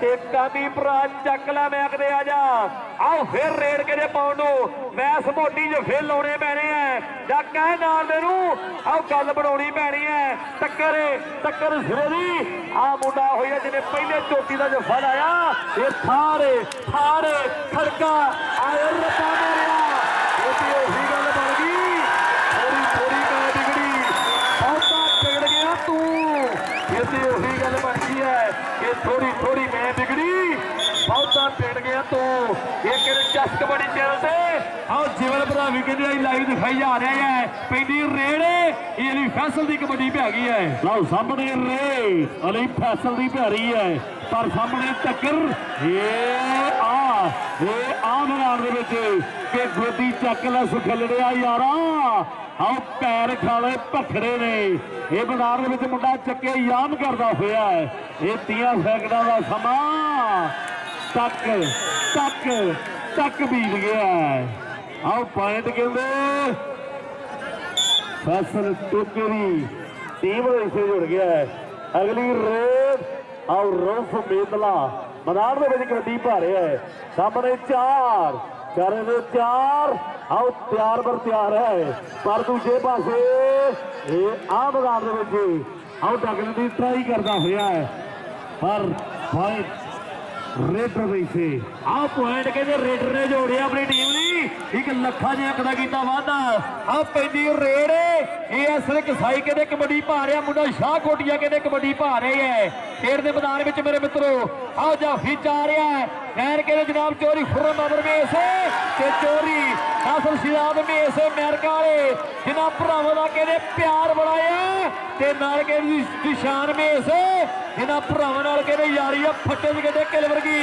ਤੇ ਕਾਮੀ ਭਰਾ ਚੱਕ ਲੈ ਮੈਂ ਕਦੇ ਆ ਜਾ ਆਓ ਫਿਰ ਰੇਡ ਕਹਿੰਦੇ ਪਾਉਣ ਨੂੰ ਮੈਸ ਮੋਟੀ ਜੋ ਫੇਰ ਲਾਉਣੇ ਪੈਣੇ ਆ ਜਾਂ ਕਹਿ ਨਾਲ ਦੇ ਨੂੰ ਆਓ ਗੱਲ ਬਣਾਉਣੀ ਪੈਣੀ ਹੈ ਟੱਕਰ ਸਿਰੇ ਦੀ ਆ ਮੁੰਡਾ ਹੋਇਆ ਜਿਹਨੇ ਪਹਿਲੇ ਚੋਟੀ ਦਾ ਜੋ ਫਲ ਆਇਆ ਇਹ ਥਾਰੇ ਖੜਕਾ ਆਏ ਰੱਬਾ ਮਾਰਿਆ ਉਹੀ ਗੱਲ ਬਣ ਗਈ ਥੋੜੀ ਗੱਲ ਵਿਗੜੀ ਬਹੁਤਾ ਵਿਗੜ ਗਿਆ ਤੂੰ ਇਹਦੇ ਉਹੀ ਗੱਲ ਬਣ ਗਈ ਹੈ ਕਿ ਥੋੜੀ ਮੈਂ ਵਿਗੜੀ ਬਹੁਤਾ ਪਿੰਡ ਗਿਆ ਤੂੰ ਇਹ ਕਿਹੜੇ ਜਸ ਕਬੱਡੀ ਚੈਨਲ ਤੇ ਆਓ ਜਿਵਲ ਭਰਾ ਵੀ ਕਹਿੰਦੇ ਆਈ ਲਾਈਵ ਦਿਖਾਈ ਜਾ ਰਿਹਾ ਹੈ ਪੈਂਦੀ ਰੇਡ ਇਹ ਅਲੀ ਫੈਸਲ ਦੀ ਕਬੱਡੀ ਪੈ ਗਈ ਹੈ ਲਓ ਸਾਹਮਣੇ ਰੇ ਅਲੀ ਫੈਸਲ ਦੀ ਪੈ ਰਹੀ ਹੈ ਪਰ ਸਾਹਮਣੇ ਟੱਕਰ ਇਹ ਆ ਮੈਦਾਨ ਦੇ ਵਿੱਚ ਕਿ ਗੋਦੀ ਚੱਕ ਲੈ ਸੁਖਲੜਿਆ ਯਾਰਾ ਆਓ ਪੈਰ ਖਾਲੇ ਭਖੜੇ ਨੇ ਇਹ ਮੈਦਾਨ ਦੇ ਵਿੱਚ ਮੁੰਡਾ ਚੱਕੇ ਯਾਮ ਕਰਦਾ ਹੋਇਆ ਹੈ ਇਹ 30 ਸੈਕਿੰਡਾਂ ਦਾ ਸਮਾਂ ਤੱਕ ਬੀਤ ਗਿਆ ਆਓ ਪੁਆਇੰਟ ਕਹਿੰਦੇ ਫੈਸਲ ਟੋਕਰੀ ਟੀਮ ਦੇ ਹਿੱਸੇ ਜੁੜ ਗਿਆ ਅਗਲੀ ਰੇਡ ਆਓ ਰੌਫ ਮੇਤਲਾ ਮੈਦਾਨ ਦੇ ਵਿੱਚ ਕਬੱਡੀ ਪਾ ਰਿਹਾ ਹੈ ਸਾਹਮਣੇ 4 ਆਓ ਤਿਆਰ ਹੈ ਪਰ ਦੂਜੇ ਪਾਸੇ ਇਹ ਆ ਮੈਦਾਨ ਦੇ ਵਿੱਚ ਆਓ ਡਗਣ ਦੀ ਟਰਾਈ ਕਰਦਾ ਹੋਇਆ ਹੈ ਪਰ ਪੁਆਇੰਟ ਰੇਡਰ ਵੈਸੇ ਆ ਪੁਆਇੰਟ ਕਹਿੰਦੇ ਰੇਡਰ ਨੇ ਜੋੜਿਆ ਆਪਣੀ ਟੀਮ ਲਈ ਇੱਕ ਲੱਖਾਂ ਜੈਕ ਦਾ ਕੀਤਾ ਵਾਧਾ ਆ ਪੈਂਦੀ ਰੇਡ ਇਹ ਅਸਲ ਕਸਾਈ ਕਹਿੰਦੇ ਕਬੱਡੀ ਪਾ ਰਿਹਾ ਮੁੰਡਾ ਸ਼ਾਹ ਕੋਟੀਆ ਕਹਿੰਦੇ ਕਬੱਡੀ ਪਾ ਰਹੇ ਹੈ ਖੇਡ ਦੇ ਮੈਦਾਨ ਵਿੱਚ ਮੇਰੇ ਮਿੱਤਰੋ ਆ ਜਾਫੀ ਚਾ ਰਿਹਾ ਹੈ ਕਹਿਣ ਕਹਿੰਦੇ ਜਨਾਬ ਚੋਰੀ ਖੁਰਮ ਅਮਰ ਮੇਸ ਤੇ ਚੋਰੀ ਅਸਲ ਸ਼ਿਰਾਬ ਮੇਸ ਅਮਰੀਕਾ ਵਾਲੇ ਜਿਨ੍ਹਾਂ ਭਰਾਵਾਂ ਦਾ ਕਹਿੰਦੇ ਪਿਆਰ ਬਣਾਇਆ ਤੇ ਨਾਲ ਕਹਿੰਦੇ ਨਿਸ਼ਾਨ ਮੇਸ ਜਿਨ੍ਹਾਂ ਭਰਾਵਾਂ ਨਾਲ ਕਹਿੰਦੇ ਯਾਰੀ ਆ ਫੱਟੇ ਦੀ ਕਹਿੰਦੇ ਕਿਲ ਵਰਗੀ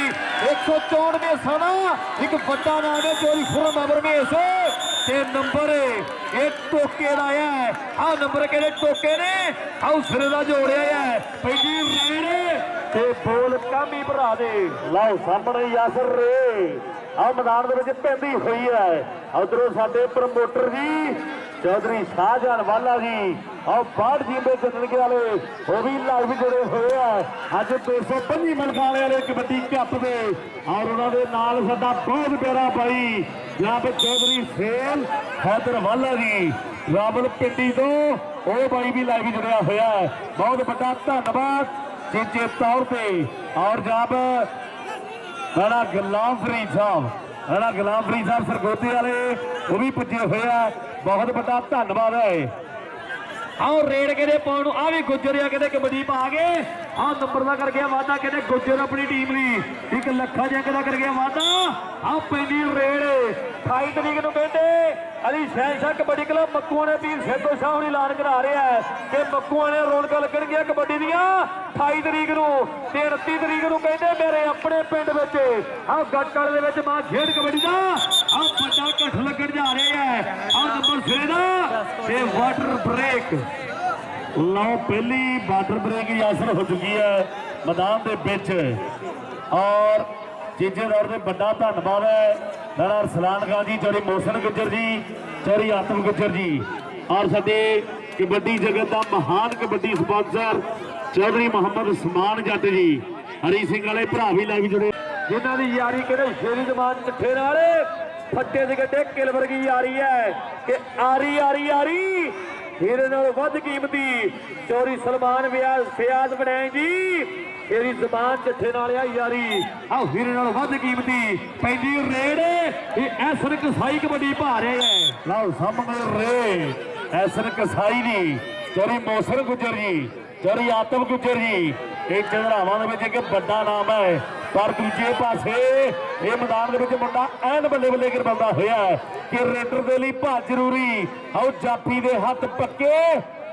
164 ਮੇਸਾਂ ਦਾ ਇੱਕ ਵੱਡਾ ਨਾਮ ਹੈ ਚੋਰੀ ਖੁਰਮ ਅਮਰ ਮੇਸ ਤੇ ਨੰਬਰ ਇਹ ਟੋਕੇ ਦਾ ਹੈ ਆ ਨੰਬਰ ਕਹਿੰਦੇ ਟੋਕੇ ਨੇ ਆਉ ਸਿਰੇ ਦਾ ਜੋੜਿਆ ਹੈ ਪੈਂਦੀ ਰੇਡ ਤੇ ਬੋਲ ਕਾਮੀ ਭਰਾ ਦੇ ਲਓ ਸਾਹਮਣੇ ਯਾਸਰ ਰੇ ਆ ਮੈਦਾਨ ਦੇ ਵਿੱਚ ਪੈਂਦੀ ਹੋਈ ਹੈ ਉਧਰੋਂ ਸਾਡੇ ਪ੍ਰਮੋਟਰ ਜੀ ਚੌਧਰੀ ਸ਼ਾਹਜਾਨ ਵਾਲਾ ਜੀ ਆਹ ਬਾੜ ਜੀਂਬੇ ਚੰਨਣਕੇ ਵਾਲੇ ਉਹ ਵੀ ਲਾਈਵ ਜੁੜੇ ਹੋਏ ਆ ਅੱਜ 225 ਮਲਕਾਂ ਵਾਲੇ ਕਬੱਡੀ ਕੱਪ ਦੇ ਔਰ ਉਹਨਾਂ ਦੇ ਨਾਲ ਸਾਡਾ ਬਹੁਤ ਪਿਆਰਾ ਭਾਈ ਜਨਾਬ ਚੌਧਰੀ ਸੇਲ ਹੈਦਰ ਵਾਲਾ ਜੀ ਰਾਵਲ ਪਿੰਡੀ ਤੋਂ ਉਹ ਭਾਈ ਵੀ ਲਾਈਵ ਜੁੜਿਆ ਹੋਇਆ ਹੈ ਬਹੁਤ ਵੱਡਾ ਧੰਨਵਾਦ ਚੇਚੇ ਤੌਰ ਤੇ ਔਰ ਜਨਾਬ ਰਾਣਾ ਗੁਲਾਮ ਫਰੀਦ ਸਾਹਿਬ ਸਰਗੋਤੇ ਵਾਲੇ ਉਹ ਵੀ ਪੁੱਜੇ ਹੋਏ ਆ ਬਹੁਤ ਵੱਡਾ ਧੰਨਵਾਦ ਹੈ ਆਹ ਰੇਡ ਕਹਿੰਦੇ ਪਾਉਣ ਨੂੰ ਆ ਵੀ ਗੁੱਜਰ ਆ ਕਹਿੰਦੇ ਕਬੱਡੀ ਪਾ ਕੇ ਆਹ ਨੰਬਰ ਦਾ ਕਰ ਗਿਆ ਵਾਧਾ ਕਹਿੰਦੇ ਗੁੱਜਰ ਆਪਣੀ ਟੀਮ ਲਈ 1 ਲੱਖਾਂ ਜੰਗ ਦਾ ਕਰ ਗਿਆ ਵਾਧਾ ਆਹ ਪੈਂਦੀ ਰੇਡ 28 ਤਰੀਕ ਨੂੰ ਕਹਿੰਦੇ ਅਲੀ ਸ਼ਹਿਨਸ਼ਾਹ ਕਬੱਡੀ ਕਲੱਬ ਮੱਕੂਆਂ ਨੇ ਵੀਰ ਸੇਧੋ ਸਾਹਿਬ ਨੇ ਐਲਾਨ ਕਰਾ ਰਿਹਾ ਹੈ ਕਿ ਮੱਕੂਆਂ ਨੇ ਰੌਣਕਾਂ ਲੱਗਣਗੀਆਂ ਕਬੱਡੀ ਦੀਆਂ 28 ਤਰੀਕ ਨੂੰ ਤੇ 29 ਤਰੀਕ ਨੂੰ ਕਹਿੰਦੇ ਮੇਰੇ ਆਪਣੇ ਪਿੰਡ ਵਿੱਚ ਆਹ ਗੱਟਕਲ ਦੇ ਵਿੱਚ ਮਾਂ ਖੇਡ ਕਬੱਡੀ ਦਾ ਆਹ ਵੱਡਾ ਇਕੱਠ ਲੱਗਣ ਜਾ ਰਿਹਾ ਹੈ ਆਹ ਨੰਬਰ 6 ਦਾ ਤੇ ਵਾਟਰ ਬ੍ਰੇਕ ਲਓ ਪਹਿਲੀ ਵਾਟਰ ਬ੍ਰੇਕ ਯਾਸਰ ਹੋ ਚੁੱਕੀ ਹੈ ਮੈਦਾਨ ਦੇ ਵਿੱਚ ਔਰ ਚੀਜੇ ਦੌਰ ਦੇ ਵੱਡਾ ਧੰਨਵਾਦ ਹੈ ਨਾਲਾ ਅਰਸਲਾਨ ਖਾਨ ਜੀ ਚੌਧਰੀ ਮੋਹਸਨ ਗੁੱਜਰ ਜੀ ਚੌਧਰੀ ਆਤਮ ਗੁੱਜਰ ਜੀ ਔਰ ਸਾਡੇ ਕਬੱਡੀ ਜਗਤ ਦਾ ਮਹਾਨ ਕਬੱਡੀ ਸਪਾਂਸਰ ਚੌਧਰੀ ਮੁਹੰਮਦ ਉਸਮਾਨ ਜੱਟ ਜੀ ਹਰੀ ਸਿੰਘ ਵਾਲੇ ਭਰਾ ਵੀ ਲਾਈਵ ਜੁੜੇ ਜਿਨ੍ਹਾਂ ਦੀ ਯਾਰੀ ਕਿਹੜੇ ਸ਼ੇਰੀ ਜ਼ਮਾਨ ਚੱਠੇ ਨਾਲ ਫੱਟੇ ਦੇ ਗੱਡੇ ਕਿਲ ਵਰਗੀ ਯਾਰੀ ਹੈ ਕਿ ਆਰੀ ਹੀਰੇ ਨਾਲ ਵੱਧ ਕੀਮਤੀ ਚੌਧਰੀ ਸਲਮਾਨ ਫਿਆਜ਼ ਬਣਾਏ ਜੀ ਤੇਰੀ ਜ਼ਬਾਨ ਚੱਠੇ ਨਾਲ ਆ ਯਾਰੀ ਆ ਹੀਰੇ ਨਾਲ ਵੱਧ ਕੀਮਤੀ ਪੈਂਦੀ ਰੇਡ ਇਹ ਐਸਨ ਕਸਾਈ ਕਬੱਡੀ ਪਾ ਰਹੇ ਹੈ ਲਓ ਸਾਹਮਣੇ ਰੇ ਐਸਨ ਕਸਾਈ ਦੀ ਚੌਧਰੀ ਮੋਹਸਨ ਗੁੱਜਰ ਜੀ ਚੌਧਰੀ ਆਤਮ ਗੁੱਜਰ ਜੀ ਇਹ ਚੰਦਰਾਵਾਂ ਦੇ ਵਿੱਚ ਇੱਕ ਵੱਡਾ ਨਾਮ ਹੈ ਪਰ ਦੂਜੇ ਪਾਸੇ ਇਹ ਮੈਦਾਨ ਦੇ ਵਿੱਚ ਮੁੰਡਾ ਐਨ ਬੱਲੇ ਬੱਲੇ ਕਰਵਾਉਂਦਾ ਹੋਇਆ ਕਿ ਰੇਡਰ ਦੇ ਲਈ ਭੱਜ ਜ਼ਰੂਰੀ ਆਓ ਜਾਫੀ ਦੇ ਹੱਥ ਪੱਕੇ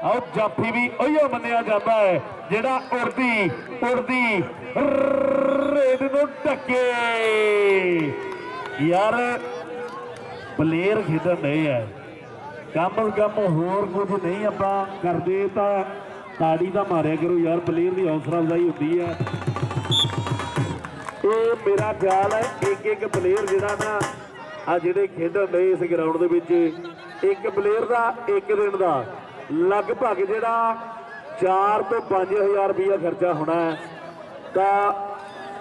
ਆਓ ਜਾਫੀ ਵੀ ਉਹੀਓ ਮੰਨਿਆ ਜਾਂਦਾ ਹੈ ਜਿਹੜਾ ਉੜਦੀ ਰੇਡ ਨੂੰ ਢੱਕੇ ਯਾਰ ਪਲੇਅਰ ਖੇਡਣ ਨਹੀਂ ਹੈ ਕੰਮ ਹੋਰ ਕੁਝ ਨਹੀਂ ਆਪਾਂ ਕਰਦੇ ਤਾਂ ਤਾੜੀ ਦਾ ਮਾਰਿਆ ਕਰੋ ਯਾਰ ਪਲੇਅਰ ਦੀ ਹੌਸਲਾ ਅਫਜ਼ਾਈ ਹੁੰਦੀ ਹੈ ਇਹ ਮੇਰਾ ਖਿਆਲ ਹੈ ਇੱਕ ਪਲੇਅਰ ਜਿਹੜਾ ਨਾ ਆ ਜਿਹੜੇ ਖੇਡਣ ਦੇ ਇਸ ਗਰਾਊਂਡ ਦੇ ਵਿੱਚ ਇੱਕ ਪਲੇਅਰ ਦਾ ਇੱਕ ਦਿਨ ਦਾ ਲਗਭਗ ਜਿਹੜਾ 4 ਤੋਂ 5000 ਰੁਪਇਆ ਖਰਚਾ ਹੋਣਾ ਹੈ ਤਾਂ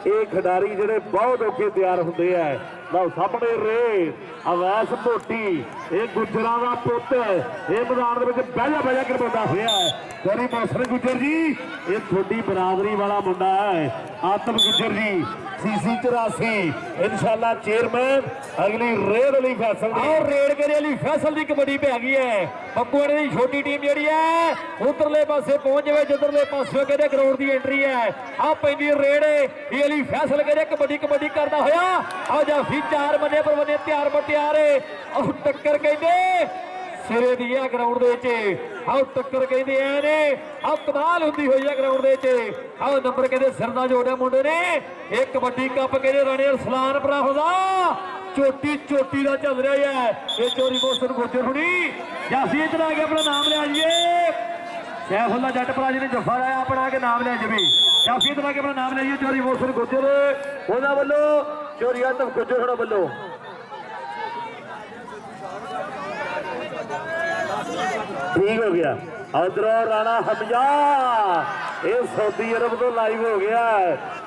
ਇਹ ਖਿਡਾਰੀ ਜਿਹੜੇ ਬਹੁਤ ਔਖੇ ਤਿਆਰ ਹੁੰਦੇ ਆ ਲਓ ਸਾਹਮਣੇ ਰੇ ਅਵੈਸ ਭੋਟੀ ਇਹ ਗੁੱਜਰਾਂ ਦਾ ਪੁੱਤ ਇਹ ਮੈਦਾਨ ਦੇ ਵਿੱਚ ਬਹਿਜਾ ਕਰਵਾਉਂਦਾ ਹੋਇਆ ਚੌਧਰੀ ਮੋਹਸਨ ਗੁੱਜਰ ਜੀ ਇਹ ਤੁਹਾਡੀ ਬਰਾਦਰੀ ਵਾਲਾ ਮੁੰਡਾ ਹੈ ਆਤਮ ਗੁੱਜਰ ਜੀ CC 84 ਇਨਸ਼ਾਅੱਲਾ ਚੇਅਰਮੈਨ ਅਗਲੀ ਰੇਡ ਅਲੀ ਫੈਸਲ ਦੀ ਔਰ ਰੇਡ ਕਰੇ ਅਲੀ ਫੈਸਲ ਦੀ ਕਬੱਡੀ ਪੈ ਗਈ ਹੈ ਬੱਬੂਆਣੇ ਦੀ ਛੋਟੀ ਟੀਮ ਜਿਹੜੀ ਹੈ ਉਧਰਲੇ ਪਾਸੇ ਪਹੁੰਚ ਜਾਵੇ ਜਿੱਧਰਲੇ ਪਾਸੇ ਕਹਿੰਦੇ ਗਰਾਊਂਡ ਦੀ ਐਂਟਰੀ ਹੈ ਆ ਪੈਂਦੀ ਰੇਡ ਇਹ ਅਲੀ ਫੈਸਲ ਕਹਿੰਦੇ ਕਬੱਡੀ ਕਰਦਾ ਹੋਇਆ ਆ ਜਾਫੀ 4 ਬੰਨੇ ਪਰ ਬੰਨੇ ਤਿਆਰ ਉਹ ਟੱਕਰ ਕਹਿੰਦੇ ਸਿਰੇ ਦੀ ਆ ਗਰਾਊਂਡ ਦੇ ਵਿੱਚ ਆਹ ਟੱਕਰ ਕਹਿੰਦੇ ਐ ਨੇ ਆਹ ਕਮਾਲ ਹੁੰਦੀ ਹੋਈ ਆ ਗਰਾਊਂਡ ਦੇ ਵਿੱਚ ਆਹ ਨੰਬਰ ਕਹਿੰਦੇ ਸਿਰ ਦਾ ਜੋੜਿਆ ਮੁੰਡੇ ਨੇ ਇਹ ਕਬੱਡੀ ਕੱਪ ਕਹਿੰਦੇ ਰਾਣੇ ਅਰਸਲਾਨ ਭਰਾ ਦਾ ਚੋਟੀ ਦਾ ਚੱਲ ਰਿਹਾ ਹੈ ਇਹ ਚੌਧਰੀ ਮੋਹਸਨ ਗੁੱਜਰ ਹੁਣੀ ਜਾਫੀ ਇਧਰ ਆ ਕੇ ਆਪਣਾ ਨਾਮ ਲਿਆ ਜੀਏ ਸੈਫੁੱਲਾ ਜੱਟ ਭਰਾ ਜੀ ਨੇ ਜੱਫਾ ਲਾਇਆ ਆਪਣਾ ਕੇ ਨਾਮ ਲਿਆ ਜਵੇ ਜਾਫੀ ਇਧਰ ਆ ਕੇ ਆਪਣਾ ਨਾਮ ਲਿਆ ਚੌਧਰੀ ਮੋਹਸਨ ਗੁੱਜਰ ਉਹਨਾਂ ਵੱਲੋਂ ਚੌਧਰੀ ਆਤਮ ਗੁੱਜਰ ਹੋਣਾ ਵੱਲੋਂ ठीक हो गया उधरों राणा हमजा ਇਹ ਸਾਊਦੀ ਅਰਬ ਤੋਂ ਲਾਈਵ ਹੋ ਗਿਆ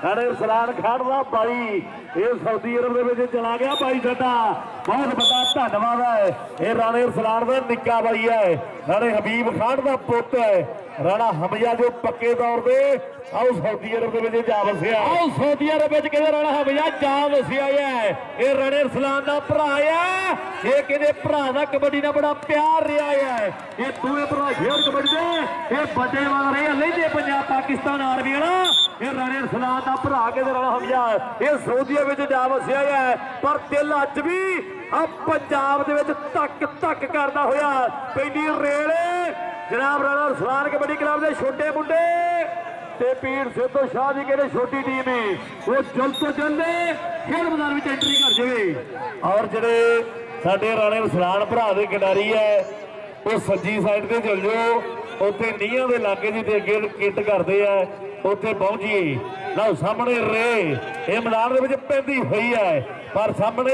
ਨਾਲੇ ਸਲਾਨ ਖੜਦਾ ਬਾਈ ਇਹ ਸਾਊਦੀ ਅਰਬ ਦੇ ਵਿੱਚ ਚਲਾ ਗਿਆ ਬਾਈ ਸਾਡਾ ਬਹੁਤ ਵੱਡਾ ਧੰਨਵਾਦ ਹੈ ਇਹ ਰਾਣੇ ਰਸਲਾਨ ਦਾ ਨਿੱਕਾ ਬਾਈ ਹੈ ਨਾਲੇ ਹਬੀਬ ਖਾਨ ਦਾ ਪੁੱਤ ਹੈ ਰਾਣਾ ਹਮਜ਼ਾ ਜੋ ਪੱਕੇ ਤੌਰ ਤੇ ਆਓ ਸਾਊਦੀ ਅਰਬ ਦੇ ਵਿੱਚ ਜਾ ਵਸਿਆ ਆਓ ਸਾਊਦੀ ਅਰਬ ਵਿੱਚ ਕਹਿੰਦੇ ਰਾਣਾ ਹਮਜ਼ਾ ਜਾ ਵਸਿਆ ਹੈ ਇਹ ਰਾਣੇ ਰਸਲਾਨ ਦਾ ਭਰਾ ਹੈ ਇਹ ਕਹਿੰਦੇ ਭਰਾ ਦਾ ਕਬੱਡੀ ਨਾਲ ਬੜਾ ਪਿਆਰ ਰਿਹਾ ਹੈ ਇਹ ਦੋਵੇਂ ਭਰਾ ਖੇਡ ਕਬੱਡੀ ਦੇ ਇਹ ਵੱਡੇ ਵਾਲਾ ਰਹੇ ਲੈਂਦੇ ਪੰਜਾਬ ਪਾਕਿਸਤਾਨ ਆਰਮੀ ਵਾਲਾ ਇਹ ਰਾਣੇ ਰਸਲਾਨ ਦਾ ਭਰਾ ਕਹਿੰਦੇ ਰਾਣਾ ਹਮਜ਼ਾ ਇਹ ਸਾਊਦੀ ਵਿੱਚ ਜਾ ਵਸਿਆ ਹੈ ਪਰ ਦਿਲ ਅੱਜ ਵੀ ਆ ਪੰਜਾਬ ਦੇ ਵਿੱਚ ਧੱਕ ਧੱਕ ਕਰਦਾ ਹੋਇਆ ਪੈਂਦੀ ਰੇਲ ਜਨਾਬ ਰਾਣਾ ਰਸਲਾਨ ਕਬੱਡੀ ਕਲੱਬ ਦੇ ਛੋਟੇ ਮੁੰਡੇ ਤੇ ਪੀਰ ਸਿੱਧੂ ਸ਼ਾਹ ਦੀ ਕਹਿੰਦੇ ਛੋਟੀ ਟੀਮ ਹੈ ਉਹ ਜਲਦ ਤੋਂ ਜਲਦ ਖੇਡ ਮੈਦਾਨ ਵਿੱਚ ਐਂਟਰੀ ਕਰ ਜਾਵੇ ਔਰ ਜਿਹੜੇ ਸਾਡੇ ਰਾਣੇ ਰਸਲਾਨ ਭਰਾ ਦੇ ਖਿਡਾਰੀ ਹੈ ਉਹ ਸੱਜੀ ਸਾਈਡ ਤੇ ਚੱਲ ਜਾਓ ਉੱਥੇ ਨੀਹਾਂ ਦੇ ਲਾਗੇ ਜੀ ਤੇ ਅੱਗੇ ਕਿੱਟ ਕਰਦੇ ਆ ਉੱਥੇ ਪਹੁੰਚੀਏ ਲਓ ਸਾਹਮਣੇ ਰੇ ਇਹ ਮੈਦਾਨ ਦੇ ਵਿੱਚ ਪੈਂਦੀ ਹੋਈ ਹੈ ਪਰ ਸਾਹਮਣੇ